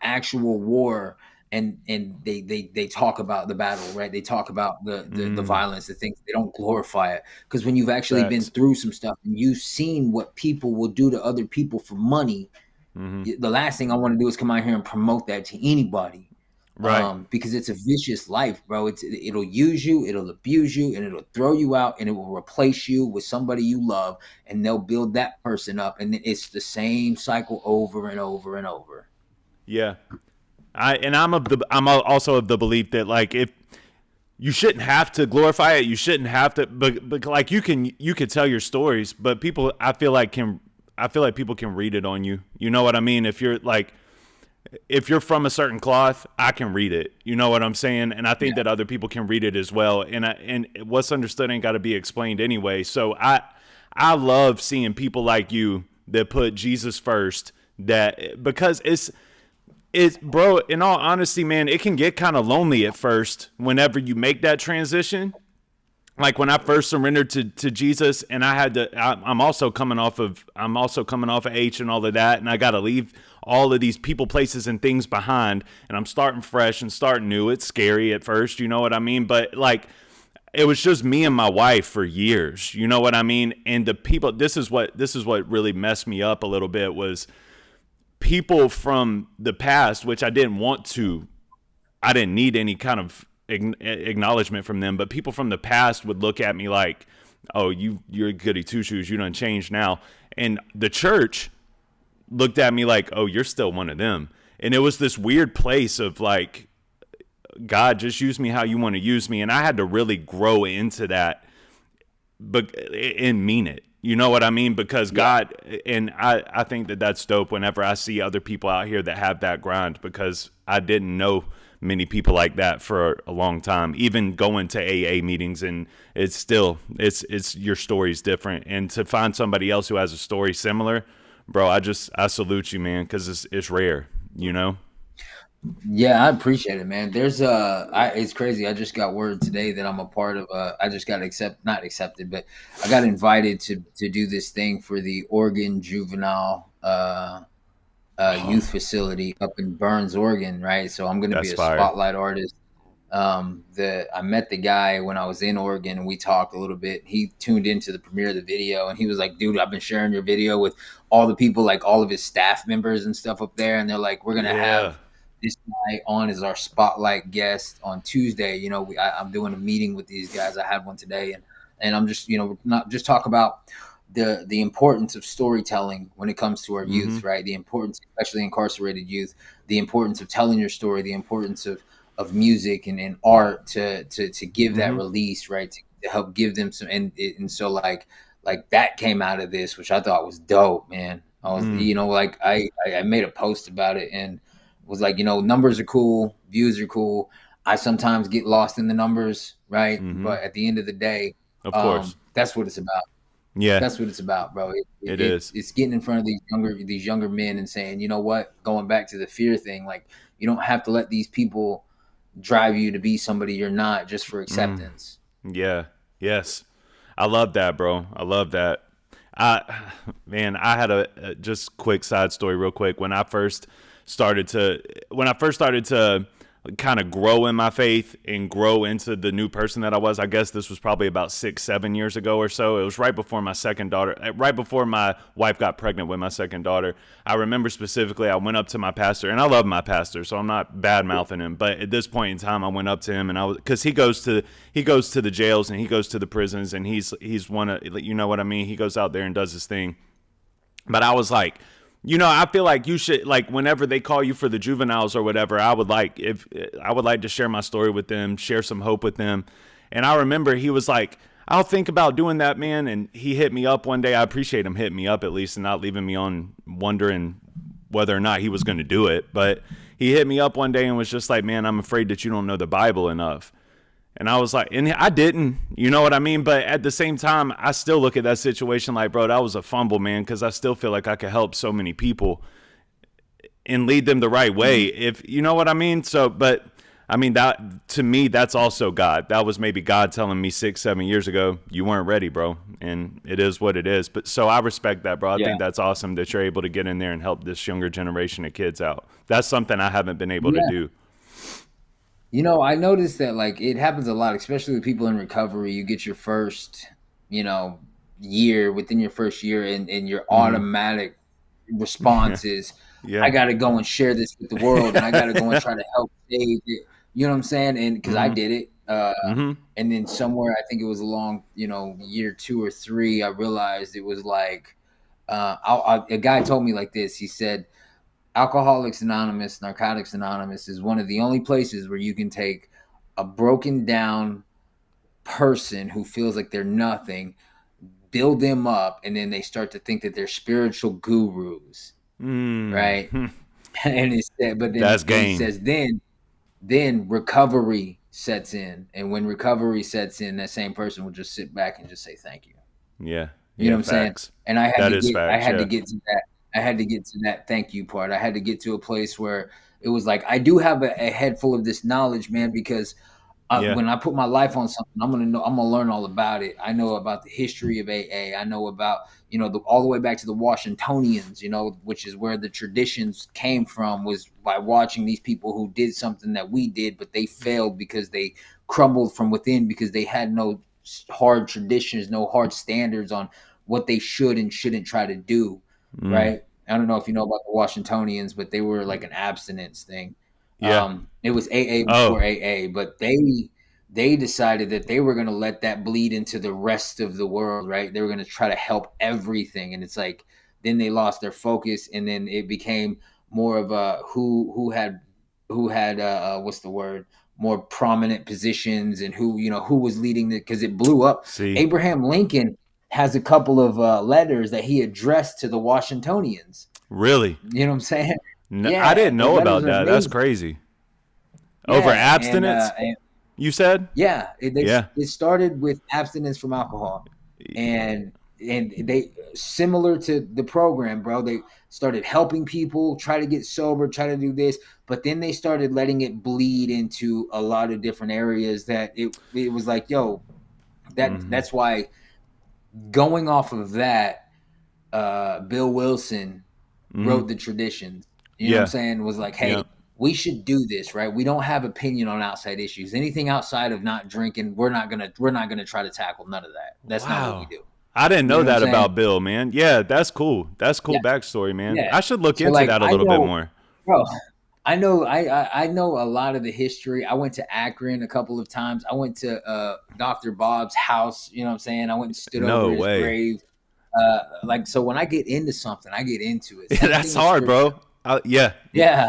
actual war. And they talk about the battle, right? They talk about the violence, the things. They don't glorify it, because when you've actually been through some stuff and you've seen what people will do to other people for money, the last thing I want to do is come out here and promote that to anybody, right? Because it's a vicious life, bro. It'll use you, it'll abuse you, and it'll throw you out, and it will replace you with somebody you love, and they'll build that person up, and it's the same cycle over and over and over. Yeah. I'm also of the belief that, like, if you shouldn't have to glorify it, you shouldn't have to, but like you could tell your stories, but people, I feel like people can read it on you. You know what I mean? If you're from a certain cloth, I can read it. You know what I'm saying? And I think that other people can read it as well. And what's understood ain't got to be explained anyway. So I love seeing people like you that put Jesus first, because it's, bro, in all honesty, man, it can get kind of lonely at first whenever you make that transition. Like when I first surrendered to Jesus, and I'm also coming off of H and all of that, and I got to leave all of these people, places, and things behind, and I'm starting fresh and starting new. It's scary at first, you know what I mean? But like, it was just me and my wife for years, you know what I mean? And the people, this is what really messed me up a little bit, was people from the past, which I didn't need any kind of acknowledgement from them, but people from the past would look at me like, oh, you're a goody two shoes, you done changed now. And the church looked at me like, oh, you're still one of them. And it was this weird place of like, God, just use me how you want to use me. And I had to really grow into that, and mean it. You know what I mean? Because God, and I think that that's dope whenever I see other people out here that have that grind, because I didn't know many people like that for a long time, even going to AA meetings, and it's still it's your story's different. And to find somebody else who has a story similar, bro, I salute you, man, because it's rare, you know. Yeah, I appreciate it, man. It's crazy. I just got word today that I'm a part of. I just got not accepted, but I got invited to do this thing for the Oregon Juvenile youth facility up in Burns, Oregon, right? So I'm going to be a spotlight artist. I met the guy when I was in Oregon, and we talked a little bit. He tuned into the premiere of the video, and he was like, "Dude, I've been sharing your video with all the people, like all of his staff members and stuff up there, and they're like, we're gonna have this guy on as our spotlight guest on Tuesday. You know, I'm doing a meeting with these guys. I had one today, and I'm just, not just talk about the importance of storytelling when it comes to our youth, right? The importance, especially incarcerated youth, the importance of telling your story, the importance of music and art to give that release, right? To help give them some, and so like that came out of this, which I thought was dope, man. I was, I made a post about it and was like, numbers are cool, views are cool. I sometimes get lost in the numbers, right? But at the end of the day, of course, that's what it's about. Yeah, that's what it's about, bro. It is. It's getting in front of these younger men and saying, you know what? Going back to the fear thing, like you don't have to let these people drive you to be somebody you're not just for acceptance. Yeah. Yes. I love that, bro. I love that. I had a just quick side story real quick. When I first started to kind of grow in my faith and grow into the new person that I was, I guess this was probably about 6-7 years ago or so. It was right before my wife got pregnant with my second daughter. I remember specifically, I went up to my pastor, and I love my pastor, so I'm not bad mouthing him. But at this point in time, I went up to him, and because he goes to the jails and he goes to the prisons, and he's one of, you know what I mean? He goes out there and does his thing. But I was like, I feel like you should, like, whenever they call you for the juveniles or whatever, I would like to share my story with them, share some hope with them. And I remember he was like, I'll think about doing that, man. And he hit me up one day. I appreciate him hitting me up at least and not leaving me on wondering whether or not he was going to do it. But he hit me up one day and was just like, man, I'm afraid that you don't know the Bible enough. And I was like, and I didn't, you know what I mean? But at the same time, I still look at that situation like, bro, that was a fumble, man, because I still feel like I could help so many people and lead them the right way, if you know what I mean. So, but I mean, that to me, that's also God. That was maybe God telling me 6-7 years ago, you weren't ready, bro. And it is what it is. But so I respect that, bro. I think that's awesome that you're able to get in there and help this younger generation of kids out. That's something I haven't been able to do. I noticed that, like, it happens a lot, especially with people in recovery. You get your first, year, within your first year, and your automatic response is, I got to go and share this with the world, and I got to go and try to help save it. You know what I'm saying? And because I did it. And then somewhere, I think it was along, year 2 or 3, I realized it was like, a guy told me like this. He said, Alcoholics Anonymous, Narcotics Anonymous is one of the only places where you can take a broken down person who feels like they're nothing, build them up, and then they start to think that they're spiritual gurus, right? And he said, but then he says, then recovery sets in, and when recovery sets in, that same person will just sit back and just say thank you. Yeah, you know what I'm saying? And I had to get to that. I had to get to that thank you part. I had to get to a place where it was like, I do have a head full of this knowledge, man, because when I put my life on something, I'm going to learn all about it. I know about the history of AA. I know about, all the way back to the Washingtonians, which is where the traditions came from, was by watching these people who did something that we did, but they failed because they crumbled from within, because they had no hard traditions, no hard standards on what they should and shouldn't try to do. Right. I don't know if you know about the Washingtonians, but they were like an abstinence thing. Yeah. It was AA before AA, but they decided that they were going to let that bleed into the rest of the world. Right. They were going to try to help everything. And it's like, then they lost their focus, and then it became more of a who had what's the word? More prominent positions, and who was leading it, because it blew up. Abraham Lincoln has a couple of letters that he addressed to the Washingtonians. Really? You know what I'm saying? No, I didn't know about that. That's crazy. Over abstinence? And you said? Yeah, Yeah. it started with abstinence from alcohol, and they similar to the program, bro. They started helping people try to get sober, try to do this, but then they started letting it bleed into a lot of different areas. That it was like, yo, that's why going off of that, Bill Wilson wrote the traditions. You know what I'm saying? Was like, hey. We should do this, right? We don't have opinion on outside issues. Anything outside of not drinking, we're not gonna try to tackle none of that. That's not what we do. I didn't know that about Bill, man. Yeah, that's cool. That's cool backstory, man. Yeah. I should look into that a little bit more. Bro, I know a lot of the history. I went to Akron a couple of times. I went to Dr. Bob's house, you know what I'm saying? I went and stood over his grave. So when I get into something, I get into it. Yeah, that's hard, bro. Yeah.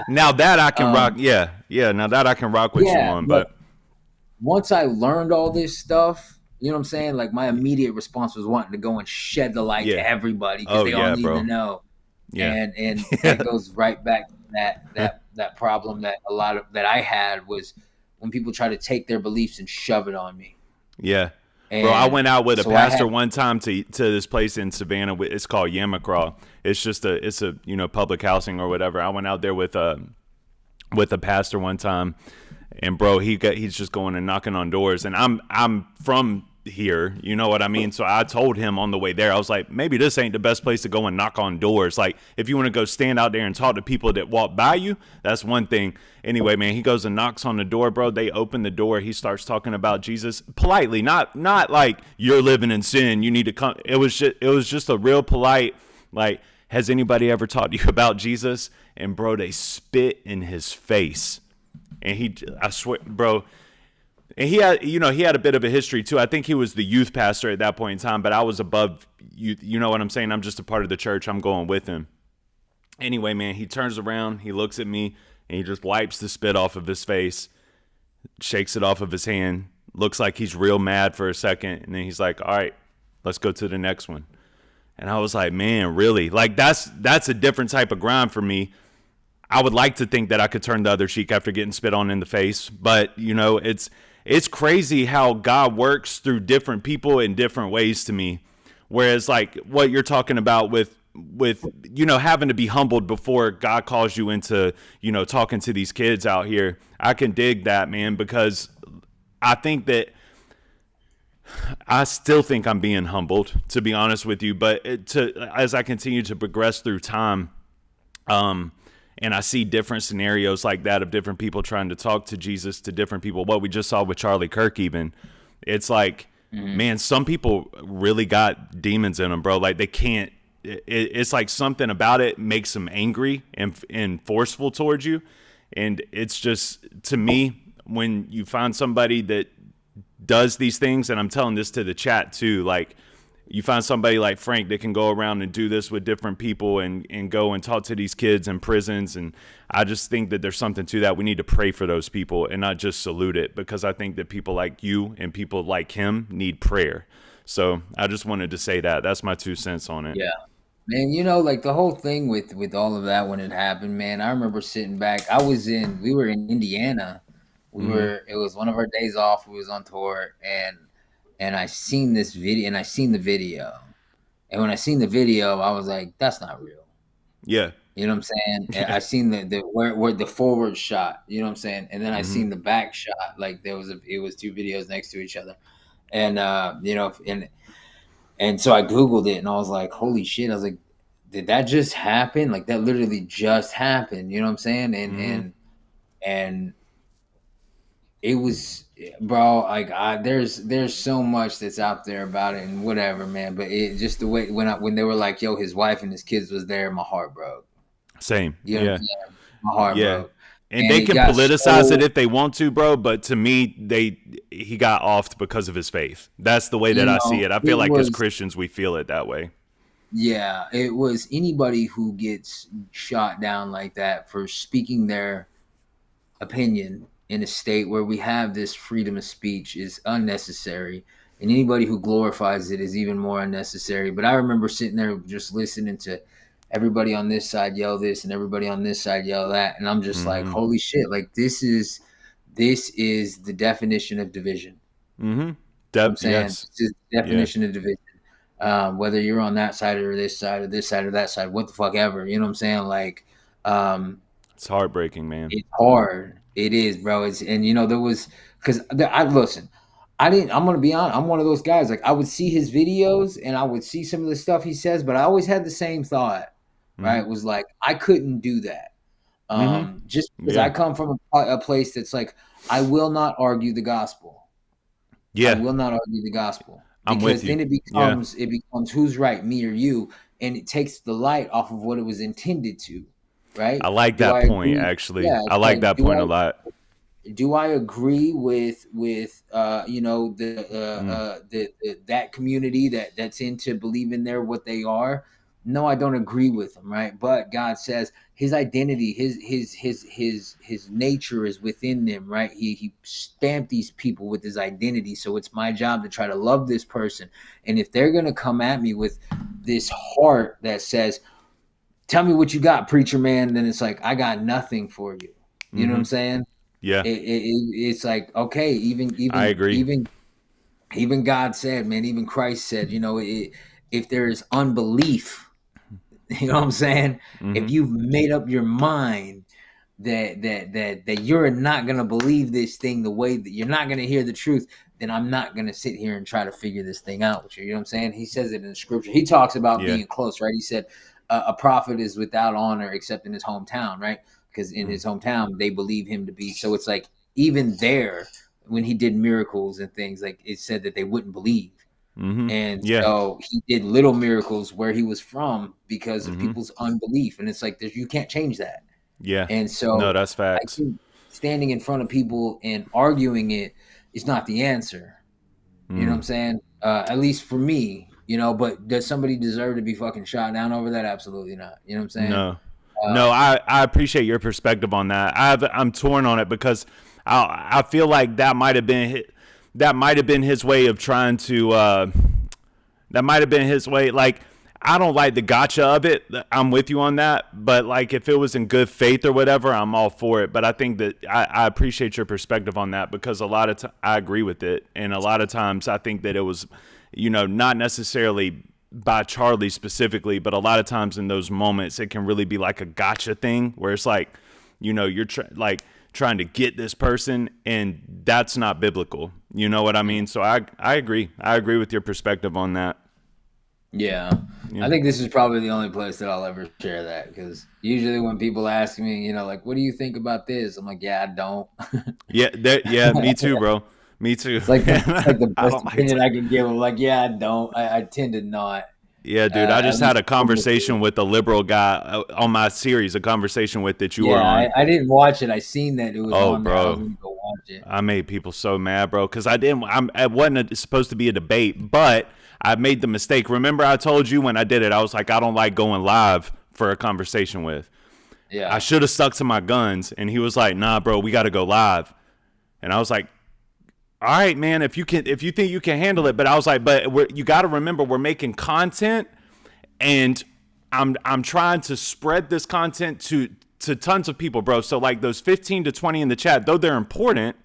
Now that I can rock. Yeah. Now that I can rock with you on. But once I learned all this stuff, you know what I'm saying? Like my immediate response was wanting to go and shed the light to everybody because they all need to know. Yeah. And that goes right back to that problem that that I had was when people try to take their beliefs and shove it on me. Yeah. And bro, I went out with a pastor one time to this place in Savannah. It's called Yamacraw. It's just a public housing or whatever. I went out there with a pastor one time, and bro, he's just going and knocking on doors. And I'm from here, you know what I mean? So I told him on the way there, I was like, maybe this ain't the best place to go and knock on doors. Like, if you want to go stand out there and talk to people that walk by you, that's one thing. Anyway, man, he goes and knocks on the door, bro. They open the door. He starts talking about Jesus politely, not like you're living in sin, you need to come. It was just a real polite, like, has anybody ever talked to you about Jesus? And bro, they spit in his face. And I swear, bro, and he had a bit of a history too. I think he was the youth pastor at that point in time, but I was above you. You know what I'm saying? I'm just a part of the church. I'm going with him. Anyway, man, he turns around, he looks at me, and he just wipes the spit off of his face, shakes it off of his hand, looks like he's real mad for a second, and then he's like, all right, let's go to the next one. And I was like, man, really? Like, that's a different type of grind for me. I would like to think that I could turn the other cheek after getting spit on in the face, but, it's crazy how God works through different people in different ways to me. Whereas like what you're talking about with having to be humbled before God calls you into, talking to these kids out here. I can dig that, man, because I still think I'm being humbled, to be honest with you. But as I continue to progress through time, and I see different scenarios like that of different people trying to talk to Jesus to different people. What we just saw with Charlie Kirk, even, it's like, man, some people really got demons in them, bro. Like they can't. It's like something about it makes them angry and forceful towards you. And it's just, to me, when you find somebody that does these things, and I'm telling this to the chat too, like, you find somebody like Frank that can go around and do this with different people and go and talk to these kids in prisons. And I just think that there's something to that. We need to pray for those people and not just salute it, because I think that people like you and people like him need prayer. So I just wanted to say that. That's my 2 cents on it. Yeah. Man, like the whole thing with all of that when it happened, man, I remember sitting back. We were in Indiana. It was one of our days off. We was on tour, and I seen this video, and I seen the video. And when I seen the video, I was like, that's not real. Yeah. You know what I'm saying? And I seen where the forward shot, you know what I'm saying? And then I seen the back shot, like it was 2 videos next to each other. And and so I Googled it and I was like, holy shit. I was like, did that just happen? Like that literally just happened. You know what I'm saying? And it was, bro, like there's so much that's out there about it and whatever, man. But it just the way when they were like, yo, his wife and his kids was there, my heart broke. Same. You know what I'm saying? My heart broke. And they can politicize it if they want to, bro. But to me, he got offed because of his faith. That's the way that I see it. I feel like as Christians, we feel it that way. Yeah, it was anybody who gets shot down like that for speaking their opinion in a state where we have this freedom of speech is unnecessary, and anybody who glorifies it is even more unnecessary. But I remember sitting there just listening to everybody on this side yell this and everybody on this side yell that, and I'm just like, holy shit, like this is this is the definition of division. Mm-hmm. I'm saying Yes. this is the definition of division. Whether you're on that side or this side or this side or that side, what the fuck ever, you know what I'm saying? Like, it's heartbreaking, man. It's hard. It is, bro. And there was, because I listen. I'm gonna be honest. I'm one of those guys. Like, I would see his videos and I would see some of the stuff he says, but I always had the same thought. Right? It was like I couldn't do that. Just because I come from a place that's like, I will not argue the gospel. Yeah, I will not argue the gospel. I'm with you. Then it becomes who's right, me or you, and it takes the light off of what it was intended to. Right? I like that point, actually. Yeah, I like that point a lot. Do I agree with that community that's into believing they're what they are? No, I don't agree with them, right? But God says his identity, his nature is within them, right? He stamped these people with his identity. So it's my job to try to love this person. And if they're gonna come at me with this heart that says, tell me what you got, preacher man, then it's like, I got nothing for you. You know what I'm saying? Yeah. It's like, okay, even I agree. Even God said, man, even Christ said, if there is unbelief, you know what I'm saying? If you've made up your mind that you're not gonna believe this thing the way that you're not gonna hear the truth, then I'm not gonna sit here and try to figure this thing out with you. You know what I'm saying? He says it in the scripture. He talks about being close, right? He said a prophet is without honor except in his hometown, right? Because in his hometown they believe him to be. So it's like, even there, when he did miracles and things, like, it said that they wouldn't believe. And so he did little miracles where he was from because of people's unbelief. And it's like, you can't change that. Yeah. And so no, that's facts. Standing in front of people and arguing it is not the answer. You know what I'm saying? At least for me, but does somebody deserve to be fucking shot down over that? Absolutely not. You know what I'm saying? No, I appreciate your perspective on that. I'm torn on it because I feel like that might have been his way of trying to. That might have been his way. Like, I don't like the gotcha of it. I'm with you on that. But like, if it was in good faith or whatever, I'm all for it. But I think that I appreciate your perspective on that because I agree with it. And a lot of times I think that it was, not necessarily by Charlie specifically, but a lot of times in those moments, it can really be like a gotcha thing where it's like, you're trying to get this person, and that's not biblical. You know what I mean? So I agree. I agree with your perspective on that. Yeah. I think this is probably the only place that I'll ever share that, because usually when people ask me, like, what do you think about this? I'm like, yeah, I don't. Yeah, me too, bro. Me too. It's like the best opinion I can give. I'm like, yeah, I don't. I tend to not. Yeah, dude. I just had a conversation with a liberal guy on my series, a conversation with that you were on. I didn't watch it. I seen that it was on there. Bro. I was gonna go watch it. I made people so mad, bro, because it wasn't supposed to be a debate, but I made the mistake. Remember I told you when I did it, I was like, I don't like going live for a conversation with. Yeah. I should have stuck to my guns. And he was like, nah, bro, we got to go live. And I was like, all right, man, if you think you can handle it. But I was like, you got to remember, we're making content, and I'm trying to spread this content to tons of people, bro. So like those 15 to 20 in the chat, though they're important,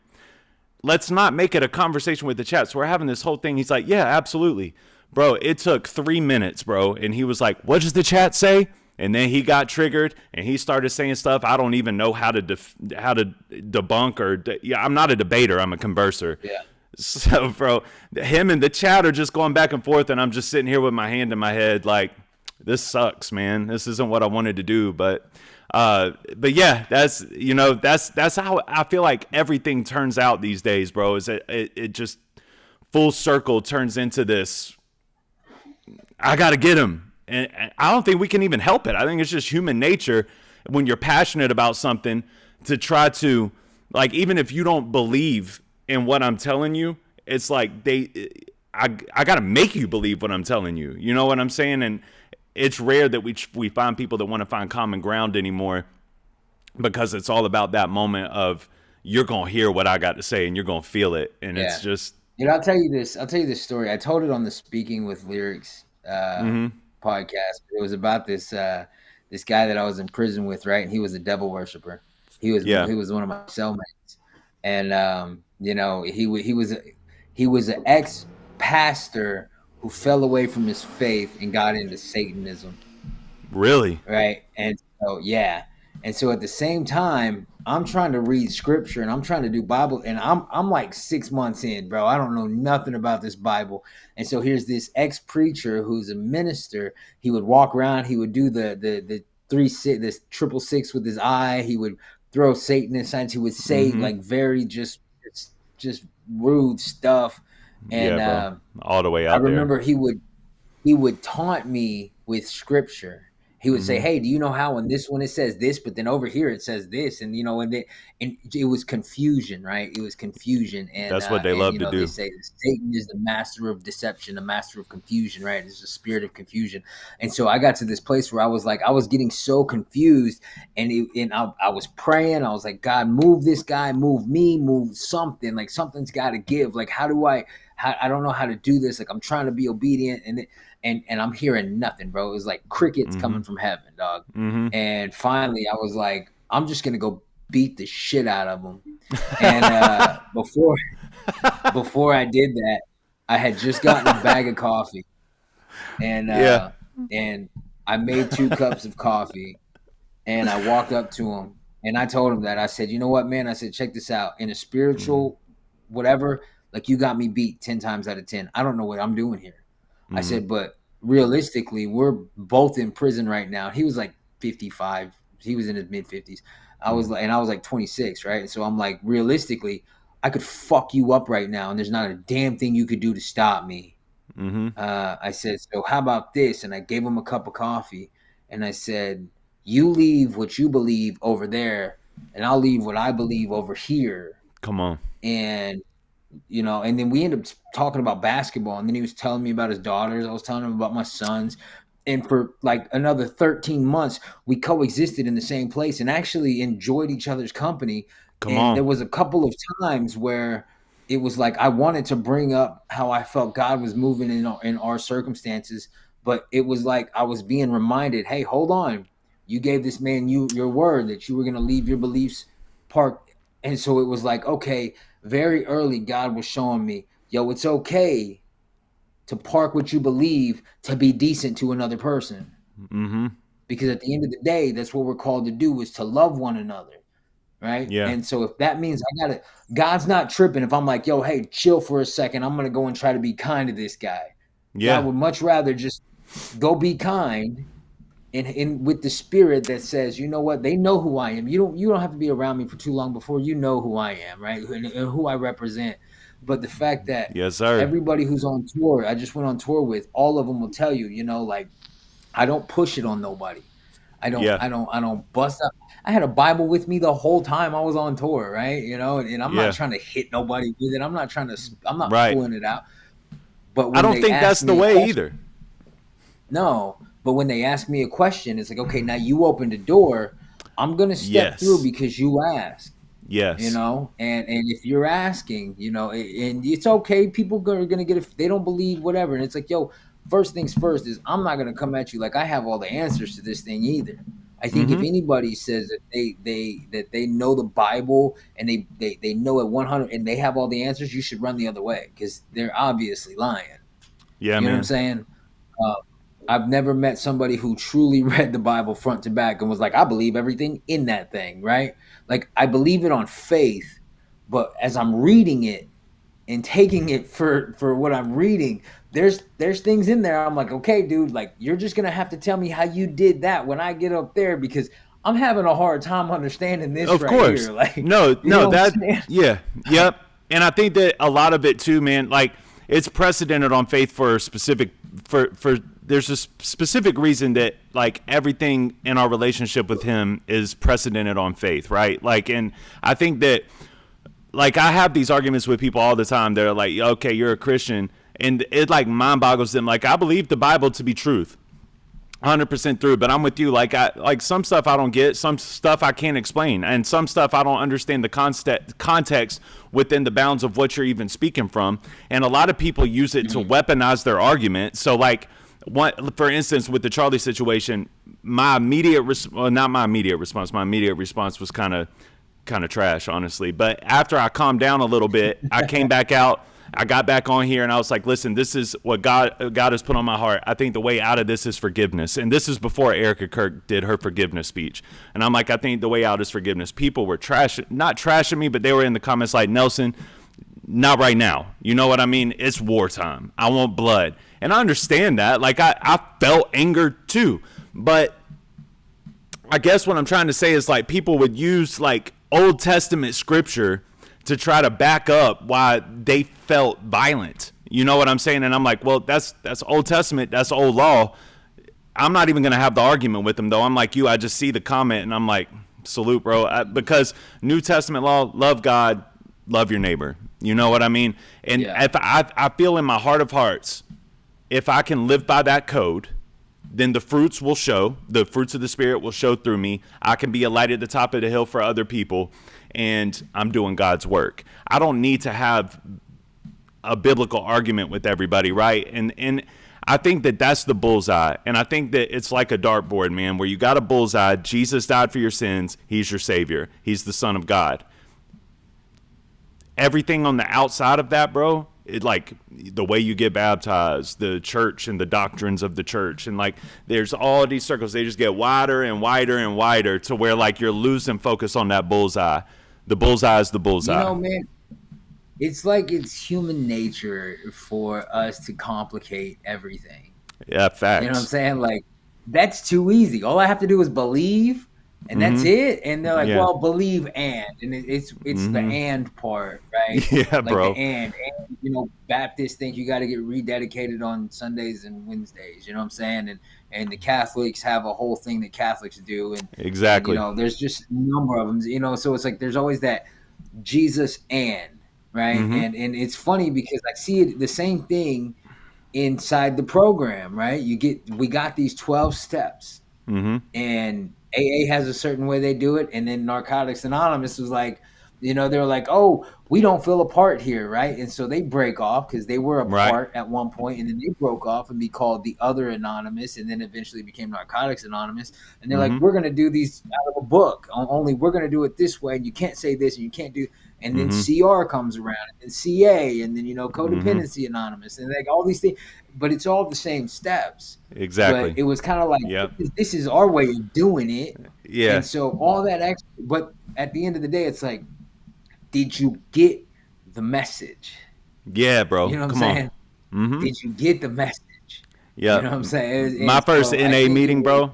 let's not make it a conversation with the chat. So we're having this whole thing. He's like, yeah, absolutely. Bro, it took 3 minutes, bro. And he was like, what does the chat say? And then he got triggered and he started saying stuff I don't even know how to debunk or I'm not a debater. I'm a converser. Yeah. So, bro, him and the chat are just going back and forth, and I'm just sitting here with my hand in my head like, this sucks, man. This isn't what I wanted to do. But yeah, that's how I feel like everything turns out these days, bro. Is it just full circle turns into this, I got to get him. And I don't think we can even help it. I think it's just human nature when you're passionate about something to try to, like, even if you don't believe in what I'm telling you, it's like I got to make you believe what I'm telling you. You know what I'm saying? And it's rare that we find people that want to find common ground anymore, because it's all about that moment of you're going to hear what I got to say and you're going to feel it. And it's just, I'll tell you this story. I told it on the Speaking with Lyrics podcast. It was about this guy that I was in prison with, right? And he was a devil worshiper. He was one of my cellmates. and he was an ex-pastor who fell away from his faith and got into Satanism. Really? Right. And so, yeah. And so at the same time, I'm trying to read scripture and I'm trying to do Bible, and I'm like 6 months in, bro. I don't know nothing about this Bible. And so here's this ex-preacher who's a minister. He would walk around, he would do the 666 with his eye, he would throw Satan in signs, he would say like very just rude stuff. And all the way out I remember there. he would taunt me with scripture. He would say, "Hey, do you know how in this one it says this, but then over here it says this?" And and it was confusion, right? It was confusion, and that's what they love to do. They say Satan is the master of deception, the master of confusion, right? It's the spirit of confusion. And so I got to this place where I was getting so confused, and I was praying. I was like, "God, move this guy, move me, move something. Like something's got to give. Like I don't know how to do this. Like I'm trying to be obedient." And I'm hearing nothing, bro. It was like crickets coming from heaven, dog. And finally, I was like, I'm just gonna go beat the shit out of them. And before I did that, I had just gotten a bag of coffee, and and I made 2 cups of coffee, and I walked up to him and I told him that. I said, "You know what, man?" I said, "Check this out. In a spiritual whatever, like you got me beat 10 times out of 10. I don't know what I'm doing here." I said, "But realistically, we're both in prison right now." He was like 55. He was in his mid 50s. I was like 26, right? And so I'm like, realistically, I could fuck you up right now, and there's not a damn thing you could do to stop me. I said, "So how about this?" And I gave him a cup of coffee, and I said, "You leave what you believe over there, and I'll leave what I believe over here." Come on. And and then we ended up talking about basketball, and then he was telling me about his daughters. I was telling him about my sons. And for like another 13 months, we coexisted in the same place and actually enjoyed each other's company. There was a couple of times where it was like I wanted to bring up how I felt God was moving in our circumstances, but it was like I was being reminded, hey, hold on. You gave this man your word that you were going to leave your beliefs parked. And so it was like, okay, very early, God was showing me, yo, it's okay to park what you believe to be decent to another person. Because at the end of the day, that's what we're called to do, is to love one another. Right. Yeah. And so if that means God's not tripping if I'm like, yo, hey, chill for a second. I'm going to go and try to be kind to this guy. Yeah. God would much rather just go be kind and with the spirit that says, you know what, they know who I am. You don't have to be around me for too long before you know who I am, right? And who I represent. But the fact that yes, sir, everybody who's on tour, I just went on tour with, all of them will tell you, like I don't push it on nobody. I don't bust up. I had a Bible with me the whole time I was on tour, right? And I'm not trying to hit nobody with it. I'm not pulling it out. But I don't think that's the way either. No. But when they ask me a question, it's like, okay, now you opened the door. I'm going to step through because you asked. Yes. And if you're asking, and it's okay. People are going to get it. They don't believe whatever. And it's like, yo, first things first is I'm not going to come at you like I have all the answers to this thing either. I think if anybody says that they know the Bible and they know it 100 and they have all the answers, you should run the other way because they're obviously lying. Yeah, you know what I'm saying? I've never met somebody who truly read the Bible front to back and was like, I believe everything in that thing, right? Like, I believe it on faith, but as I'm reading it and taking it for what I'm reading, there's things in there. I'm like, okay, dude, like, you're just going to have to tell me how you did that when I get up there because I'm having a hard time understanding this of right course. Here. Like, no, yep. And I think that a lot of it too, man, like, it's precedented on faith for a specific there's a specific reason that like everything in our relationship with him is precedented on faith, right? Like, and I think that like I have these arguments with people all the time. They're like, okay, you're a Christian, and it like mind boggles them. Like, I believe the Bible to be truth, 100% true, but I'm with you. Like, some stuff I don't get, some stuff I can't explain, and some stuff I don't understand the context within the bounds of what you're even speaking from. And a lot of people use it to weaponize their argument. So like, for instance, with the Charlie situation, my immediate response was kind of kind of trash, honestly. But after I calmed down a little bit, I came back out. I got back on here and I was like, listen, this is what God has put on my heart. I think the way out of this is forgiveness. And this is before Erica Kirk did her forgiveness speech. And I'm like, I think the way out is forgiveness. People were not trashing me, but they were in the comments like, Nelson, not right now. You know what I mean? It's wartime. I want blood. And I understand that. Like, I felt anger too. But I guess what I'm trying to say is, like, people would use like Old Testament scripture to try to back up why they felt violent. You know what I'm saying? And I'm like, well, that's Old Testament. That's old law. I'm not even going to have the argument with them, though. I'm like you. I just see the comment and I'm like, salute, bro. Because New Testament law, love God, love your neighbor. You know what I mean? And if I feel in my heart of hearts, if I can live by that code, then the fruits will show. The fruits of the Spirit will show through me. I can be a light at the top of the hill for other people. And I'm doing God's work. I don't need to have a biblical argument with everybody, right? And I think that that's the bullseye. And I think that it's like a dartboard, man, where you got a bullseye. Jesus died for your sins. He's your Savior. He's the Son of God. Everything on the outside of that, bro, it, like the way you get baptized, the church and the doctrines of the church, and like there's all these circles. They just get wider and wider and wider to where like you're losing focus on that bullseye. The bullseye is the bullseye. You know, man, it's like it's human nature for us to complicate everything. Yeah, facts. You know what I'm saying? Like, that's too easy. All I have to do is believe, and that's it. And they're like, well, believe and it's the and part, right? Yeah, like bro. The and, you know, Baptists think you got to get rededicated on Sundays and Wednesdays. You know what I'm saying? And the Catholics have a whole thing that Catholics do. And exactly. And, you know, there's just a number of them, you know, so it's like there's always that Jesus and, right? And it's funny because I see it the same thing inside the program, right? We got these 12 steps and AA has a certain way they do it. And then Narcotics Anonymous was like, you know, they were like, oh, we don't feel a part here, right? And so they break off because they were a part at one point, and then they broke off and be called the Other Anonymous, and then eventually became Narcotics Anonymous. And they're like, we're going to do these out of a book. Only we're going to do it this way, and you can't say this, and you can't do. And then CR comes around, and CA, and then, you know, Codependency Anonymous, and like all these things. But it's all the same steps. Exactly. But it was kind of like, this is our way of doing it. Yeah. And so all that extra, but at the end of the day, it's like, did you get the message? Yeah, bro. You know what I'm saying? Did you get the message? Yeah. You know what I'm saying? My first NA meeting, bro.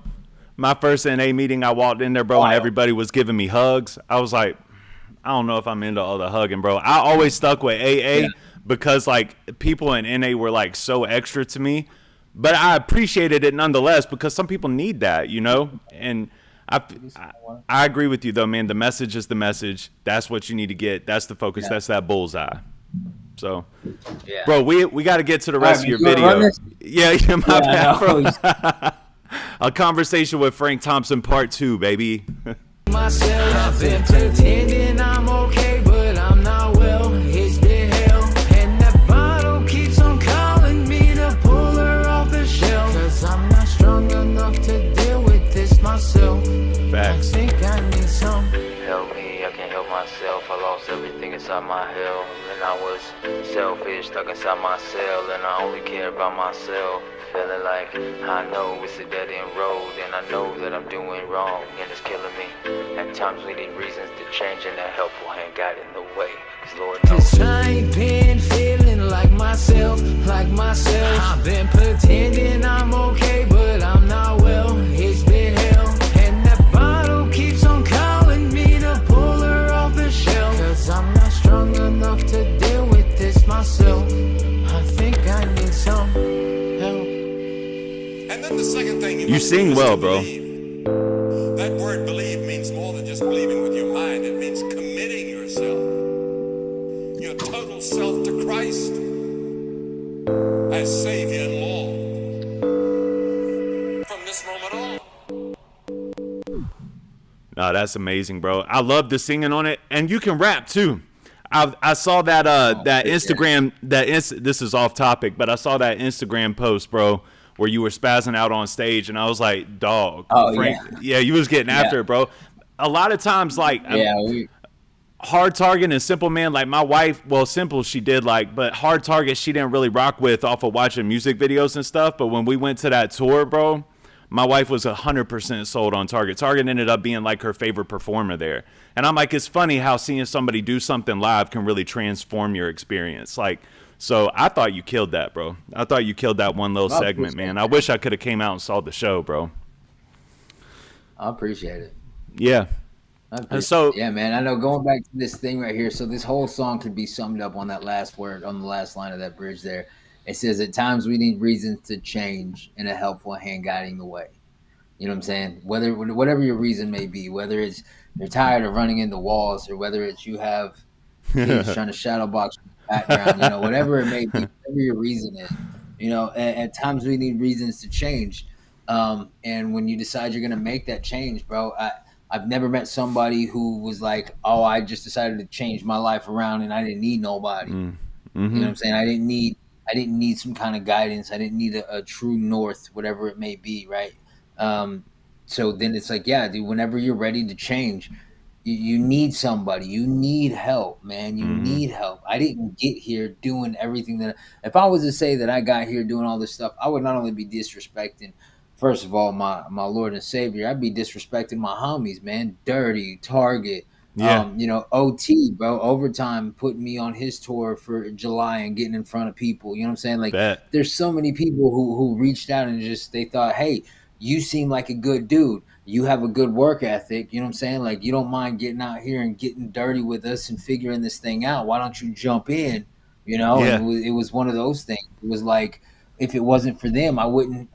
My first NA meeting, I walked in there, bro, and everybody was giving me hugs. I was like, I don't know if I'm into all the hugging, bro. I always stuck with AA because, like, people in NA were, like, so extra to me. But I appreciated it nonetheless because some people need that, you know? And I agree with you, though, man. The message is the message. That's what you need to get. That's the focus. That's that bullseye. So, bro, we got to get to the rest of your video. Yeah, my bad, bro. A conversation with Frank Thompson part 2, baby. Myself, I've been pretending I'm okay, but I'm not well. It's been hell, and that bottle keeps on calling me to pull her off the shelf. Cause I'm not strong enough to deal with this myself. Facts. I think I need some help me, I can't help myself. I lost everything inside my hell, and I was selfish, stuck inside my cell, and I only care about myself. Feeling like I know it's a dead-end road, and I know that I'm doing wrong, and it's killing me. At times we need reasons to change, and that helpful hand got in the way. Cause Lord knows. Cause I ain't been feeling like myself. I've been pretending I'm okay, but I'm not well. It's been hell, and that bottle keeps on calling me to pull her off the shelf. Cause I'm not strong enough to deal with this myself. I think I need some help. And then the second thing You sing well, bro. That word believe means more than just believing with your mind. It means committing yourself, your total self to Christ as Savior and Lord. From this moment on. No, that's amazing, bro. I love the singing on it, and you can rap too. I saw that that Instagram this is off topic, but I saw that Instagram post, bro, where you were spazzing out on stage, and I was like, dog, Frank, you was getting after it, bro. A lot of times, like, Hard Target and Simple Man, like my wife, well, Simple she did like, but Hard Target she didn't really rock with off of watching music videos and stuff. But when we went to that tour, bro, my wife was 100% sold on Target. Target ended up being like her favorite performer there. And I'm like, it's funny how seeing somebody do something live can really transform your experience. Like, so I thought you killed that, bro. I thought you killed that one little segment, man. I wish I could have came out and saw the show, bro. I appreciate it. Yeah. So yeah, man, I know, going back to this thing right here, so this whole song could be summed up on that last word, on the last line of that bridge there. It says, at times we need reasons to change and a helpful hand guiding the way. You know what I'm saying? Whatever your reason may be, whether it's you're tired of running into walls, or whether it's you have kids trying to shadow box in the background, whatever it may be, whatever your reason is, at times we need reasons to change. And when you decide you're going to make that change, bro, I've never met somebody who was like, oh, I just decided to change my life around and I didn't need nobody. Mm-hmm. You know what I'm saying? I didn't need some kind of guidance. I didn't need a true north, whatever it may be, right? So then it's like, yeah, dude, whenever you're ready to change, you need somebody. You need help, man. You need help. I didn't get here doing everything that – if I was to say that I got here doing all this stuff, I would not only be disrespecting – first of all, my Lord and Savior, I'd be disrespecting my homies, man. Dirty, Target, OT, bro, Overtime, putting me on his tour for July and getting in front of people. You know what I'm saying? Like, there's so many people who reached out and they thought, hey, you seem like a good dude. You have a good work ethic. You know what I'm saying? Like, you don't mind getting out here and getting dirty with us and figuring this thing out. Why don't you jump in? Yeah. And it was one of those things. It was like, if it wasn't for them, I wouldn't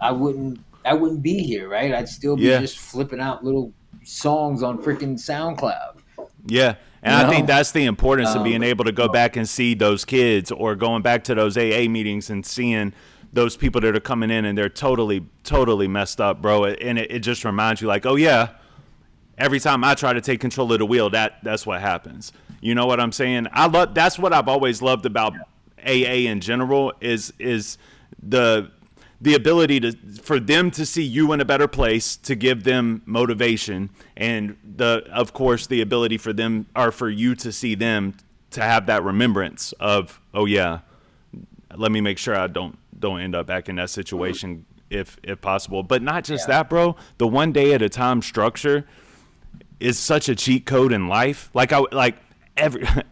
be here, right? I'd still be just flipping out little songs on freaking SoundCloud. Yeah, and I think that's the importance of being able to go back and see those kids, or going back to those AA meetings and seeing those people that are coming in and they're totally, totally messed up, bro. And it just reminds you, like, oh yeah, every time I try to take control of the wheel, that's what happens. You know what I'm saying? That's what I've always loved about AA in general is the ability for them to see you in a better place, to give them motivation, and of course the ability for them, or for you to see them, to have that remembrance of, oh yeah, let me make sure I don't end up back in that situation if possible. But not just that, bro. The one day at a time structure is such a cheat code in life.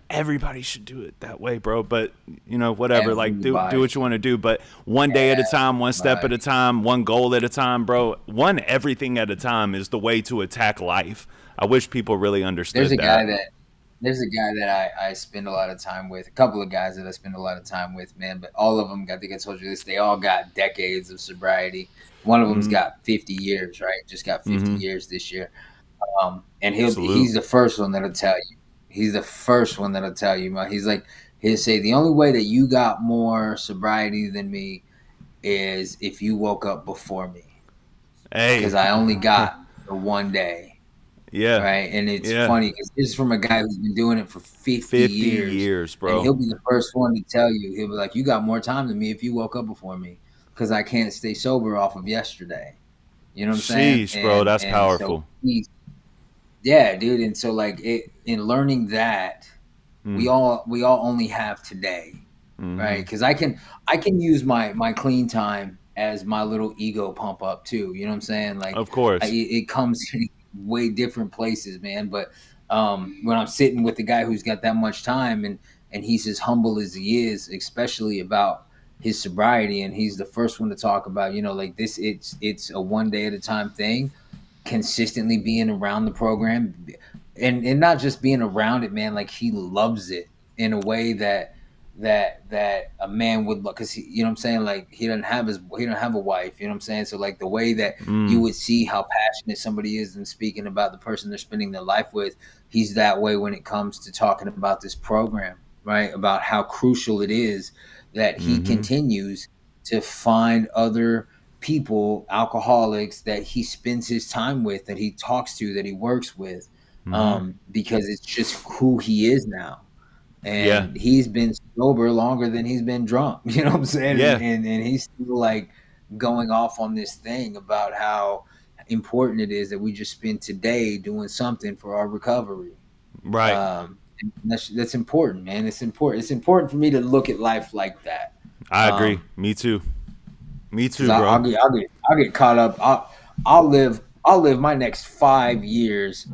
Everybody should do it that way, bro. But whatever, like do what you want to do. But one day at a time, one step at a time, one goal at a time, bro. One everything at a time is the way to attack life. I wish people really understood There's a guy that I spend a lot of time with. A couple of guys that I spend a lot of time with, man. But all of them, I think I told you this, they all got decades of sobriety. One of them's got 50 years, right? Just got 50 years this year. And he's the first one that'll tell you. He's the first one that'll tell you. He'll say, the only way that you got more sobriety than me is if you woke up before me. Hey. Because I only got the one day. Yeah. Right? And it's funny because this is from a guy who's been doing it for 50 years, bro. And he'll be the first one to tell you. He'll be like, you got more time than me if you woke up before me, because I can't stay sober off of yesterday. You know what I'm saying? Sheesh, bro. That's powerful. So yeah, dude. And so, like, in learning that, we all only have today, right? Because I can use my clean time as my little ego pump up too. You know what I'm saying? Like, of course, it comes in way different places, man. But when I'm sitting with the guy who's got that much time and he's as humble as he is, especially about his sobriety, and he's the first one to talk about, like this, it's a one day at a time thing. Consistently being around the program and not just being around it, man, like he loves it in a way that a man would look, because you know what I'm saying, like he doesn't have a wife, you know what I'm saying, so like the way that you would see how passionate somebody is in speaking about the person they're spending their life with, he's that way when it comes to talking about this program, right? About how crucial it is that he continues to find other people, alcoholics, that he spends his time with, that he talks to, that he works with, because it's just who he is now. And he's been sober longer than he's been drunk. You know what I'm saying? Yeah. And he's still like going off on this thing about how important it is that we just spend today doing something for our recovery. Right. That's important, man. It's important. It's important for me to look at life like that. I agree. Me too. Me too, bro. I'll get caught up. I'll live my next 5 years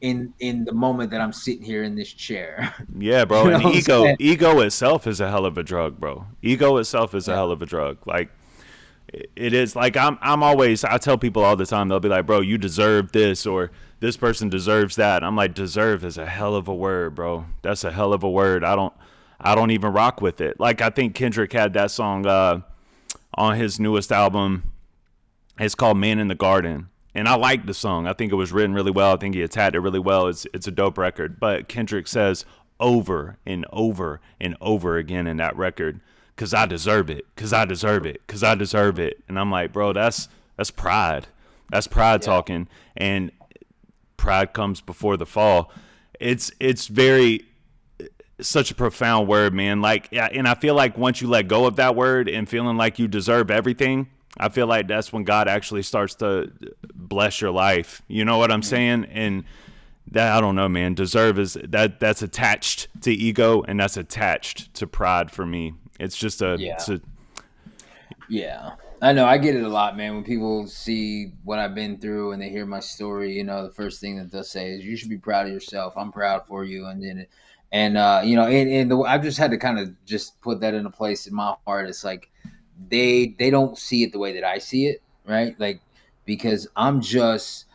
in the moment that I'm sitting here in this chair. Yeah, bro. You know, and ego itself is a hell of a drug, bro. Ego itself is a hell of a drug. Like, it is. Like, I tell people all the time, they'll be like, bro, you deserve this, or this person deserves that. I'm like, deserve is a hell of a word, bro. That's a hell of a word. I don't even rock with it. Like, I think Kendrick had that song on his newest album. It's called Man in the Garden. And I like the song. I think it was written really well. I think he attacked it really well. It's a dope record. But Kendrick says over and over and over again in that record, because I deserve it, because I deserve it, because I deserve it. And I'm like, bro, that's pride. That's pride talking. And pride comes before the fall. It's such a profound word, man. Like, and I feel like once you let go of that word and feeling like you deserve everything, I feel like that's when God actually starts to bless your life. You know what I'm saying? And that, I don't know, man. Deserve that's attached to ego, and that's attached to pride for me. It's just yeah. I know. I get it a lot, man. When people see what I've been through and they hear my story, you know, the first thing that they'll say is, "You should be proud of yourself. I'm proud for you." And then, you know, I've just had to kind of just put that in a place in my heart. It's like, they don't see it the way that I see it, right? Like, because I'm just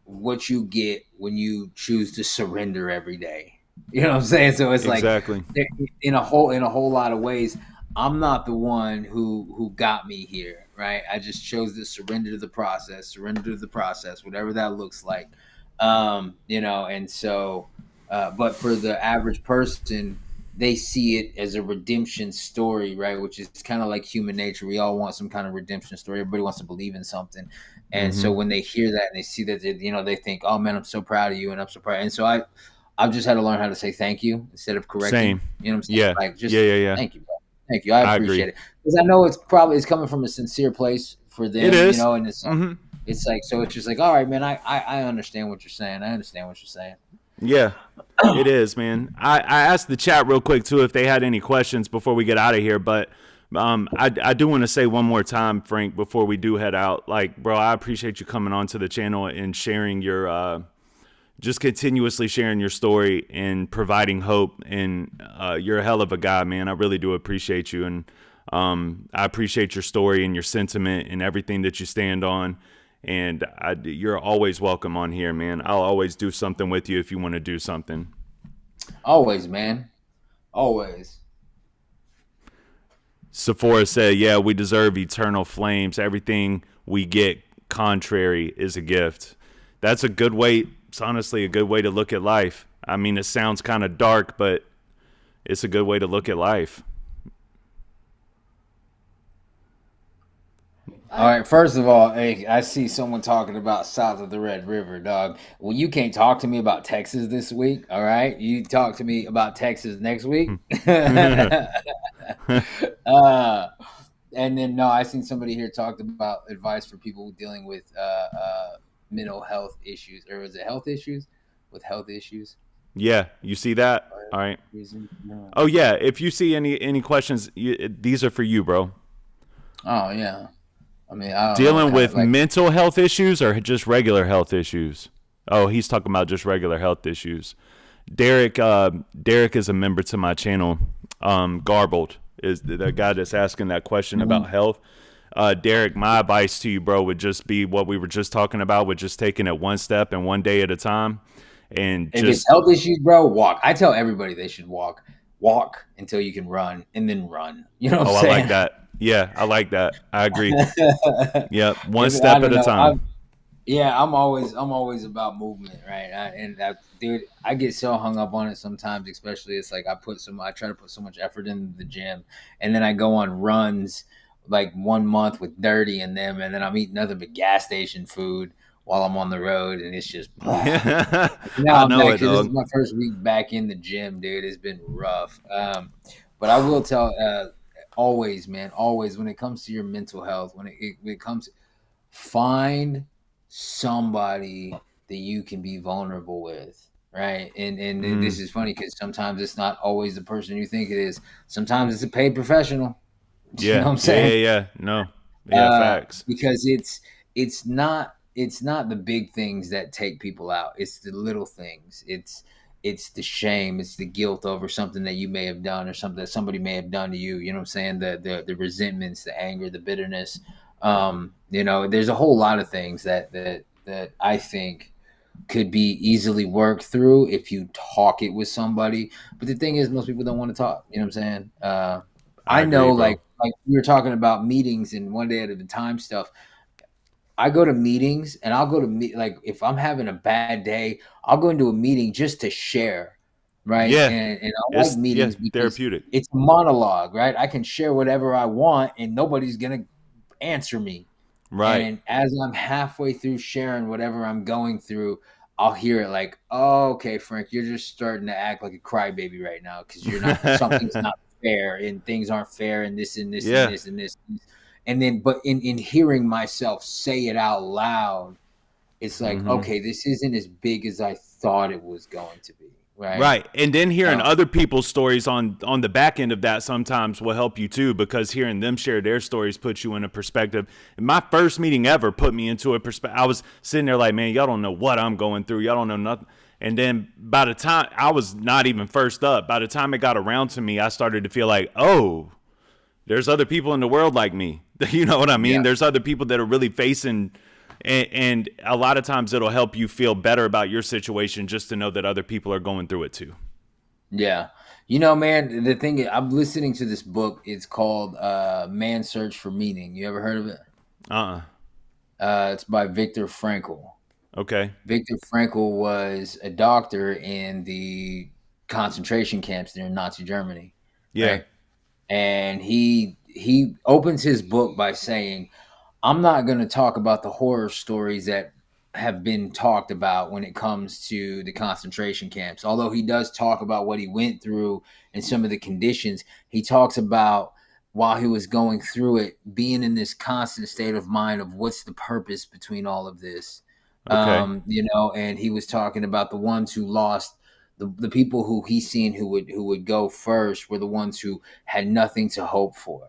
what you get when you choose to surrender every day. You know what I'm saying? So it's exactly. Like, in a whole lot of ways, I'm not the one who got me here, right? I just chose to surrender to the process, whatever that looks like. You know, and so, but for the average person, they see it as a redemption story, right? Which is kind of like human nature. We all want some kind of redemption story. Everybody wants to believe in something. And so when they hear that and they see that, you know, they think, "Oh man, I'm so proud of you," and I'm so proud. And so I've just had to learn how to say thank you instead of correcting. Same. You know what I'm saying? Yeah. Like, just yeah. thank you, bro. Thank you. I appreciate it, because I know it's coming from a sincere place for them. It is. You know, and it's like, so it's just like, all right, man, I understand what you're saying. I understand what you're saying. Yeah, it is, man. I asked the chat real quick too if they had any questions before we get out of here, but I do want to say one more time, Frank, before we do head out. Like, bro, I appreciate you coming onto the channel and sharing your just continuously sharing your story and providing hope. And you're a hell of a guy, man. I really do appreciate you, and I appreciate your story and your sentiment and everything that you stand on. And you're always welcome on here, man. I'll always do something with you if you want to do something. Always, man. Always. Sephora said, yeah, we deserve eternal flames. Everything we get contrary is a gift. That's a good way. It's honestly a good way to look at life. I mean, it sounds kind of dark, but it's a good way to look at life. All right, first of all, hey, I see someone talking about south of the Red River, dog. Well, you can't talk to me about Texas this week, all right? You talk to me about Texas next week. And then, no, I seen somebody here talked about advice for people dealing with mental health issues, or is it health issues? With health issues? Yeah, you see that? All right. Oh, yeah, if you see any questions, these are for you, bro. Oh, yeah. I mean, dealing with mental health issues or just regular health issues? Oh, he's talking about just regular health issues. Derek is a member to my channel. Garbled is the guy that's asking that question about health. Derek, my advice to you, bro, would just be what we were just talking about, with just taking it one step and one day at a time. And if it's health issues, bro, walk. I tell everybody they should walk until you can run, and then run. You know what I'm saying? I like that. Yeah, I like that. I agree. Yeah, one step at a time. I'm always about movement, right? Dude, I get so hung up on it sometimes, especially it's like I try to put so much effort into the gym, and then I go on runs like 1 month with dirty in them, and then I'm eating nothing but gas station food while I'm on the road, and it's just I know it, this is my first week back in the gym, dude. It's been rough. But I will tell always, man, always, when it comes to your mental health, when it comes, find somebody that you can be vulnerable with. right? And this is funny because sometimes it's not always the person you think it is. Sometimes it's a paid professional. You know Yeah. what I'm Yeah. saying? Yeah. Yeah. No. Yeah. Facts. Because it's not the big things that take people out. It's the little things. It's the shame. It's the guilt over something that you may have done or something that somebody may have done to you. You know what I'm saying? The resentments, the anger, the bitterness. There's a whole lot of things that I think could be easily worked through if you talk it with somebody. But the thing is, most people don't want to talk. You know what I'm saying? I I know, agree, like bro. we were talking about meetings and one day at a time stuff. I go to meetings and I'll go to like if I'm having a bad day, I'll go into a meeting just to share, right? Yeah. And I like It's meetings because therapeutic. it's a monologue, right? I can share whatever I want and nobody's gonna answer me. Right. And as I'm halfway through sharing whatever I'm going through, I'll hear it like, "Oh, okay, Frank, you're just starting to act like a crybaby right now because you're not something's not fair and things aren't fair and this and this and Yeah. this and this." And then, but in hearing myself say it out loud, it's like, Mm-hmm. okay, this isn't as big as I thought it was going to be, right? Right. And then hearing Um, other people's stories on the back end of that sometimes will help you too, because hearing them share their stories puts you in a perspective. And my first meeting ever put me into a perspective. I was sitting there like, man, y'all don't know what I'm going through. Y'all don't know nothing. And then by the time I was not even first up, by the time it got around to me, I started to feel like, oh, there's other people in the world like me. You know what I mean? yeah, There's other people that are really facing, and a lot of times it'll help you feel better about your situation just to know that other people are going through it too. yeah. Man, the thing is, I'm listening to this book. It's called Man's Search for Meaning. You ever heard of it? Uh-uh. It's by Viktor Frankl. Okay. Viktor Frankl was a doctor in the concentration camps there in Nazi Germany, Yeah. right? And he opens his book by saying, I'm not going to talk about the horror stories that have been talked about when it comes to the concentration camps. Although he does talk about what he went through and some of the conditions, he talks about while he was going through it, being in this constant state of mind of what's the purpose between all of this. Okay. And he was talking about the ones who lost the people who he seen who would go first were the ones who had nothing to hope for,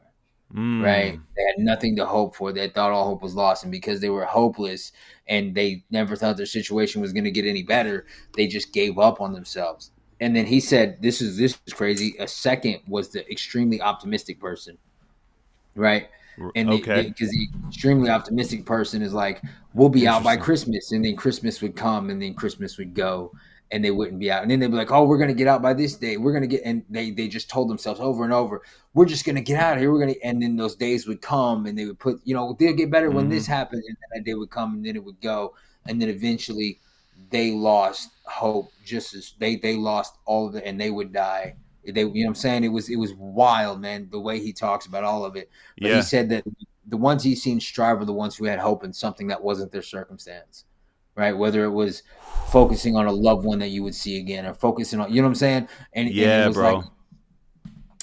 right? Mm. They had nothing to hope for. They thought all hope was lost. And because they were hopeless and they never thought their situation was going to get any better, they just gave up on themselves. And then he said, this is crazy. A second was the extremely optimistic person, right? And Okay. because the extremely optimistic person is like, we'll be out by Interesting. Christmas. And then Christmas would come and then Christmas would go and they wouldn't be out. And then they'd be like, oh, we're going to get out by this day. We're going to get, and they just told themselves over and over, we're just going to get out of here. We're going to, and then those days would come and they would put, they'll get better when this Mm-hmm. happens. And then that day would come and then it would go. And then eventually they lost hope just as they lost all of it and they would die. They, what I'm saying? It was wild, man, the way he talks about all of it. But he Yeah. said that the ones he's seen strive are the ones who had hope in something that wasn't their circumstance, right? Whether it was focusing on a loved one that you would see again or focusing on, you know what I'm saying? And it Yeah, was like, bro.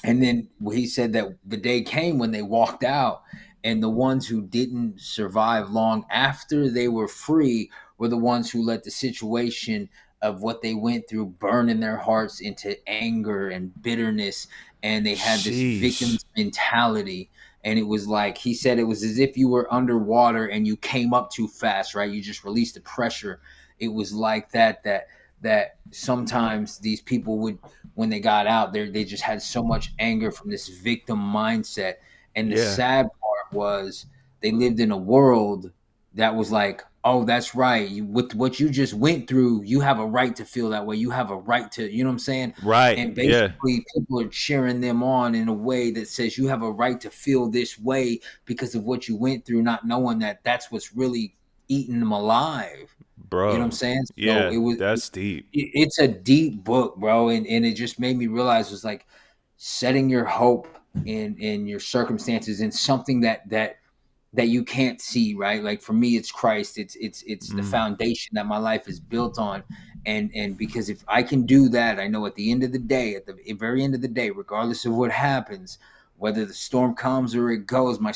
and then he said that the day came when they walked out and the ones who didn't survive long after they were free were the ones who let the situation of what they went through burn in their hearts into anger and bitterness. And they had this Sheesh. victim's mentality. And it was like, he said it was as if you were underwater and you came up too fast, right? You just released the pressure. It was like that sometimes these people would, when they got out there, they just had so much anger from this victim mindset. And the Yeah. sad part was they lived in a world that was like, oh, that's right. With what you just went through, you have a right to feel that way. You have a right to, you know what I'm saying? Right. And Yeah. basically people are cheering them on in a way that says you have a right to feel this way because of what you went through, not knowing that that's what's really eating them alive. You know what I'm Bro. saying? So Yeah. That's deep. it's a deep book, bro, and it just made me realize it was like setting your hope in your circumstances in something that you can't see, right? Like for me, it's Christ. It's the Mm. foundation that my life is built on, and because if I can do that, I know at the end of the day, at the very end of the day, regardless of what happens, whether the storm comes or it goes, my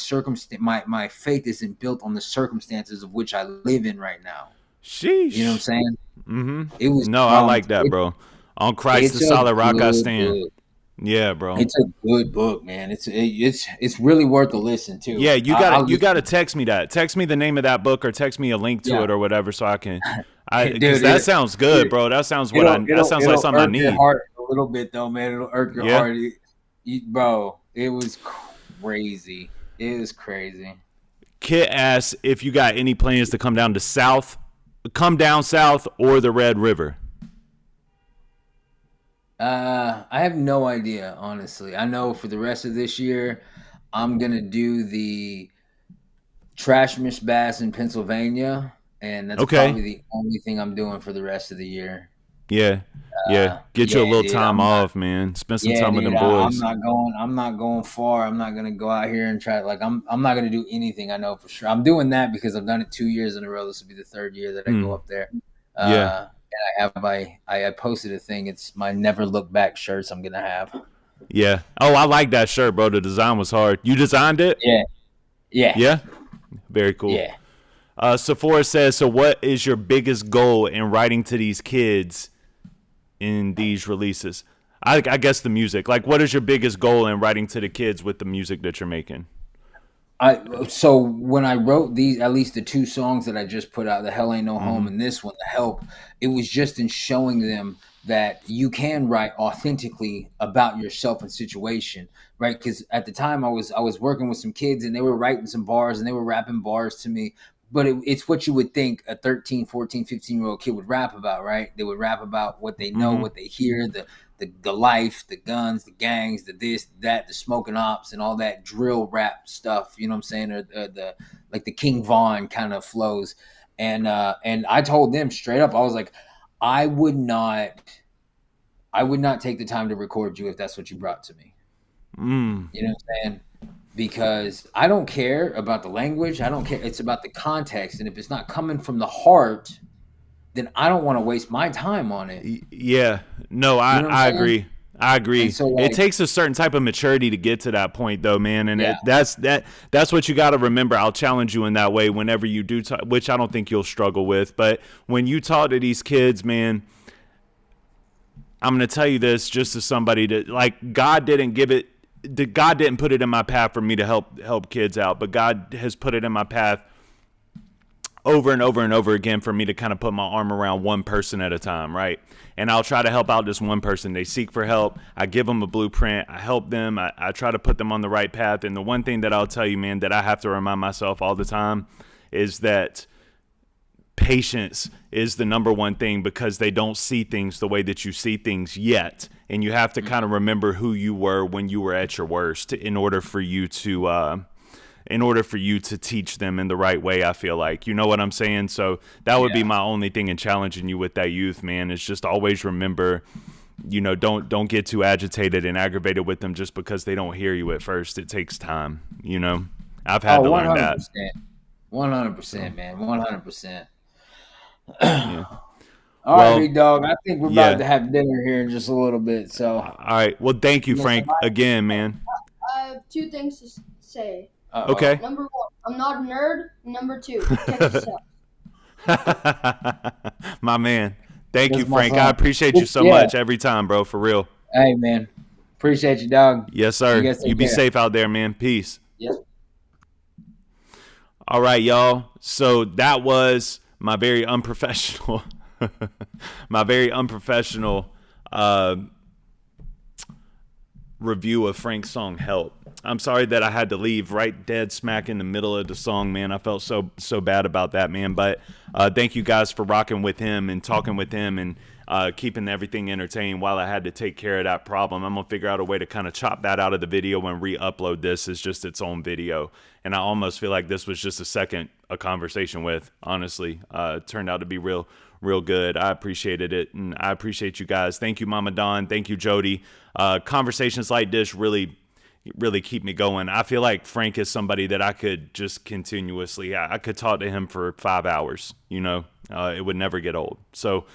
faith isn't built on the circumstances of which I live in right now. Sheesh. You know what I'm saying? Mm-hmm. It was. No, I like that, bro. On Christ the solid rock I stand. Book. Yeah, bro. It's a good book, man. It's really worth a listen to. Yeah, you gotta text me that. Text me the name of that book, or text me a link to it or whatever, so I can. Because that sounds good, bro. That sounds that sounds like something I need. Your heart a little bit though, man. It'll irk your heart, bro. It was crazy. It was crazy. Kit asks if you got any plans to come down south or the Red River. I have no idea, honestly. I know for the rest of this year, I'm gonna do the Trash Miss Bass in Pennsylvania, and that's probably the only thing I'm doing for the rest of the year. Yeah. Get you a little time off, man. Spend some time with them boys. I'm not going far. I'm not gonna go out here and try. Like I'm not gonna do anything. I know for sure. I'm doing that because I've done it 2 years in a row. This will be the third year that I go up there. And I posted a thing. It's my Never Look Back shirts I'm gonna have. Yeah. Oh, I like that shirt, bro. The design was hard. You designed it? Yeah. Very cool. Yeah. Sephora says, so what is your biggest goal in writing to these kids in these releases? I guess the music. Like, what is your biggest goal in writing to the kids with the music that you're making? So when I wrote these, at least the 2 songs that I just put out, The Hell Ain't No Home and this one, The Help, it was just in showing them that you can write authentically about yourself and situation, right? Because at the time I was working with some kids and they were writing some bars and they were rapping bars to me, but it's what you would think a 13, 14, 15-year-old kid would rap about, right? They would rap about what they know, what they hear, the life, the guns, the gangs, the this, that, the smoking ops, and all that drill rap stuff. You know what I'm saying? Or the like the King Von kind of flows. And I told them straight up, I was like, I would not take the time to record you if that's what you brought to me. You know what I'm saying? Because I don't care about the language. I don't care. It's about the context. And if it's not coming from the heart, then I don't want to waste my time on it. Yeah. No, I agree. I agree. So, it takes a certain type of maturity to get to that point, though, man. And that's what you got to remember. I'll challenge you in that way whenever you do, which I don't think you'll struggle with. But when you talk to these kids, man, I'm going to tell you this just as somebody that, like, God didn't put it in my path for me to help kids out, but God has put it in my path over and over and over again for me to kind of put my arm around one person at a time, right? And I'll try to help out this one person. They seek for help. I give them a blueprint. I help them. I try to put them on the right path. And the one thing that I'll tell you, man, that I have to remind myself all the time is that patience is the number one thing, because they don't see things the way that you see things yet. And you have to kind of remember who you were when you were at your worst in order for you to teach them in the right way, I feel like. You know what I'm saying? So that would be my only thing in challenging you with that youth, man, is just always remember, you know, don't get too agitated and aggravated with them just because they don't hear you at first. It takes time, you know? I've had to learn that. 100%, man. 100%. Yeah. All right, big dog. I think we're about to have dinner here in just a little bit. So, all right. Well, thank you, Frank, again, man. I have 2 things to say. Okay. Number 1, I'm not a nerd. Number 2, protect yourself. My man. Thank you, Frank. I appreciate you so much every time, bro, for real. Hey, man. Appreciate you, dog. Yes, sir. You be safe out there, man. Peace. Yes. All right, y'all. So that was my very unprofessional review of Frank's song Help. I'm sorry that I had to leave right dead smack in the middle of the song, man. I felt so bad about that, man. But thank you guys for rocking with him and talking with him and keeping everything entertained while I had to take care of that problem. I'm going to figure out a way to kind of chop that out of the video and re-upload this as just its own video. And I almost feel like this was just a conversation with, honestly. It turned out to be real good. I appreciated it, and I appreciate you guys. Thank you, Mama Dawn. Thank you, Jody. Conversations like this really keep me going. I feel like Frank is somebody that I could just continuously, I could talk to him for 5 hours, you know, it would never get old. So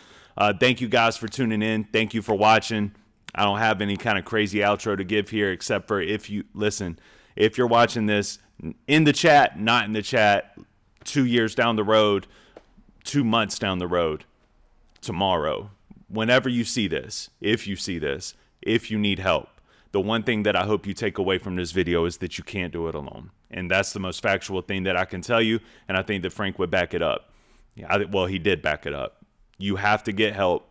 thank you guys for tuning in. Thank you for watching. I don't have any kind of crazy outro to give here, except for if you're watching this in the chat, not in the chat, 2 years down the road, 2 months down the road, tomorrow, whenever you see this, if you need help, the one thing that I hope you take away from this video is that you can't do it alone. And that's the most factual thing that I can tell you. And I think that Frank would back it up. Well, he did back it up. You have to get help.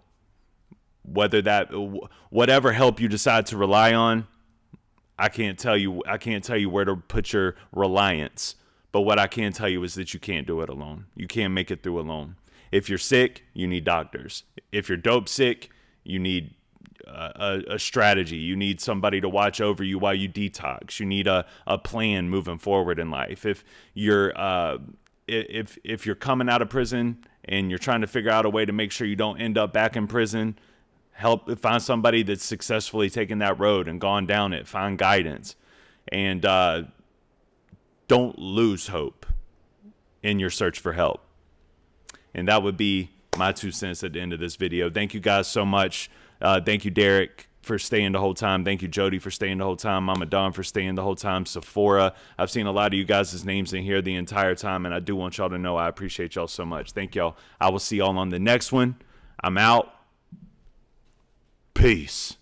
Whatever help you decide to rely on, I can't tell you where to put your reliance. But what I can tell you is that you can't do it alone. You can't make it through alone. If you're sick, you need doctors. If you're dope sick, you need a strategy. You need somebody to watch over you while you detox. You need a plan moving forward in life. If you're coming out of prison and you're trying to figure out a way to make sure you don't end up back in prison, find somebody that's successfully taken that road and gone down it. Find guidance, and don't lose hope in your search for help. And that would be my 2 cents at the end of this video. Thank you guys so much. Thank you, Derek, for staying the whole time. Thank you, Jody, for staying the whole time. Mama Don for staying the whole time. Sephora. I've seen a lot of you guys' names in here the entire time, and I do want y'all to know I appreciate y'all so much. Thank y'all. I will see y'all on the next one. I'm out. Peace.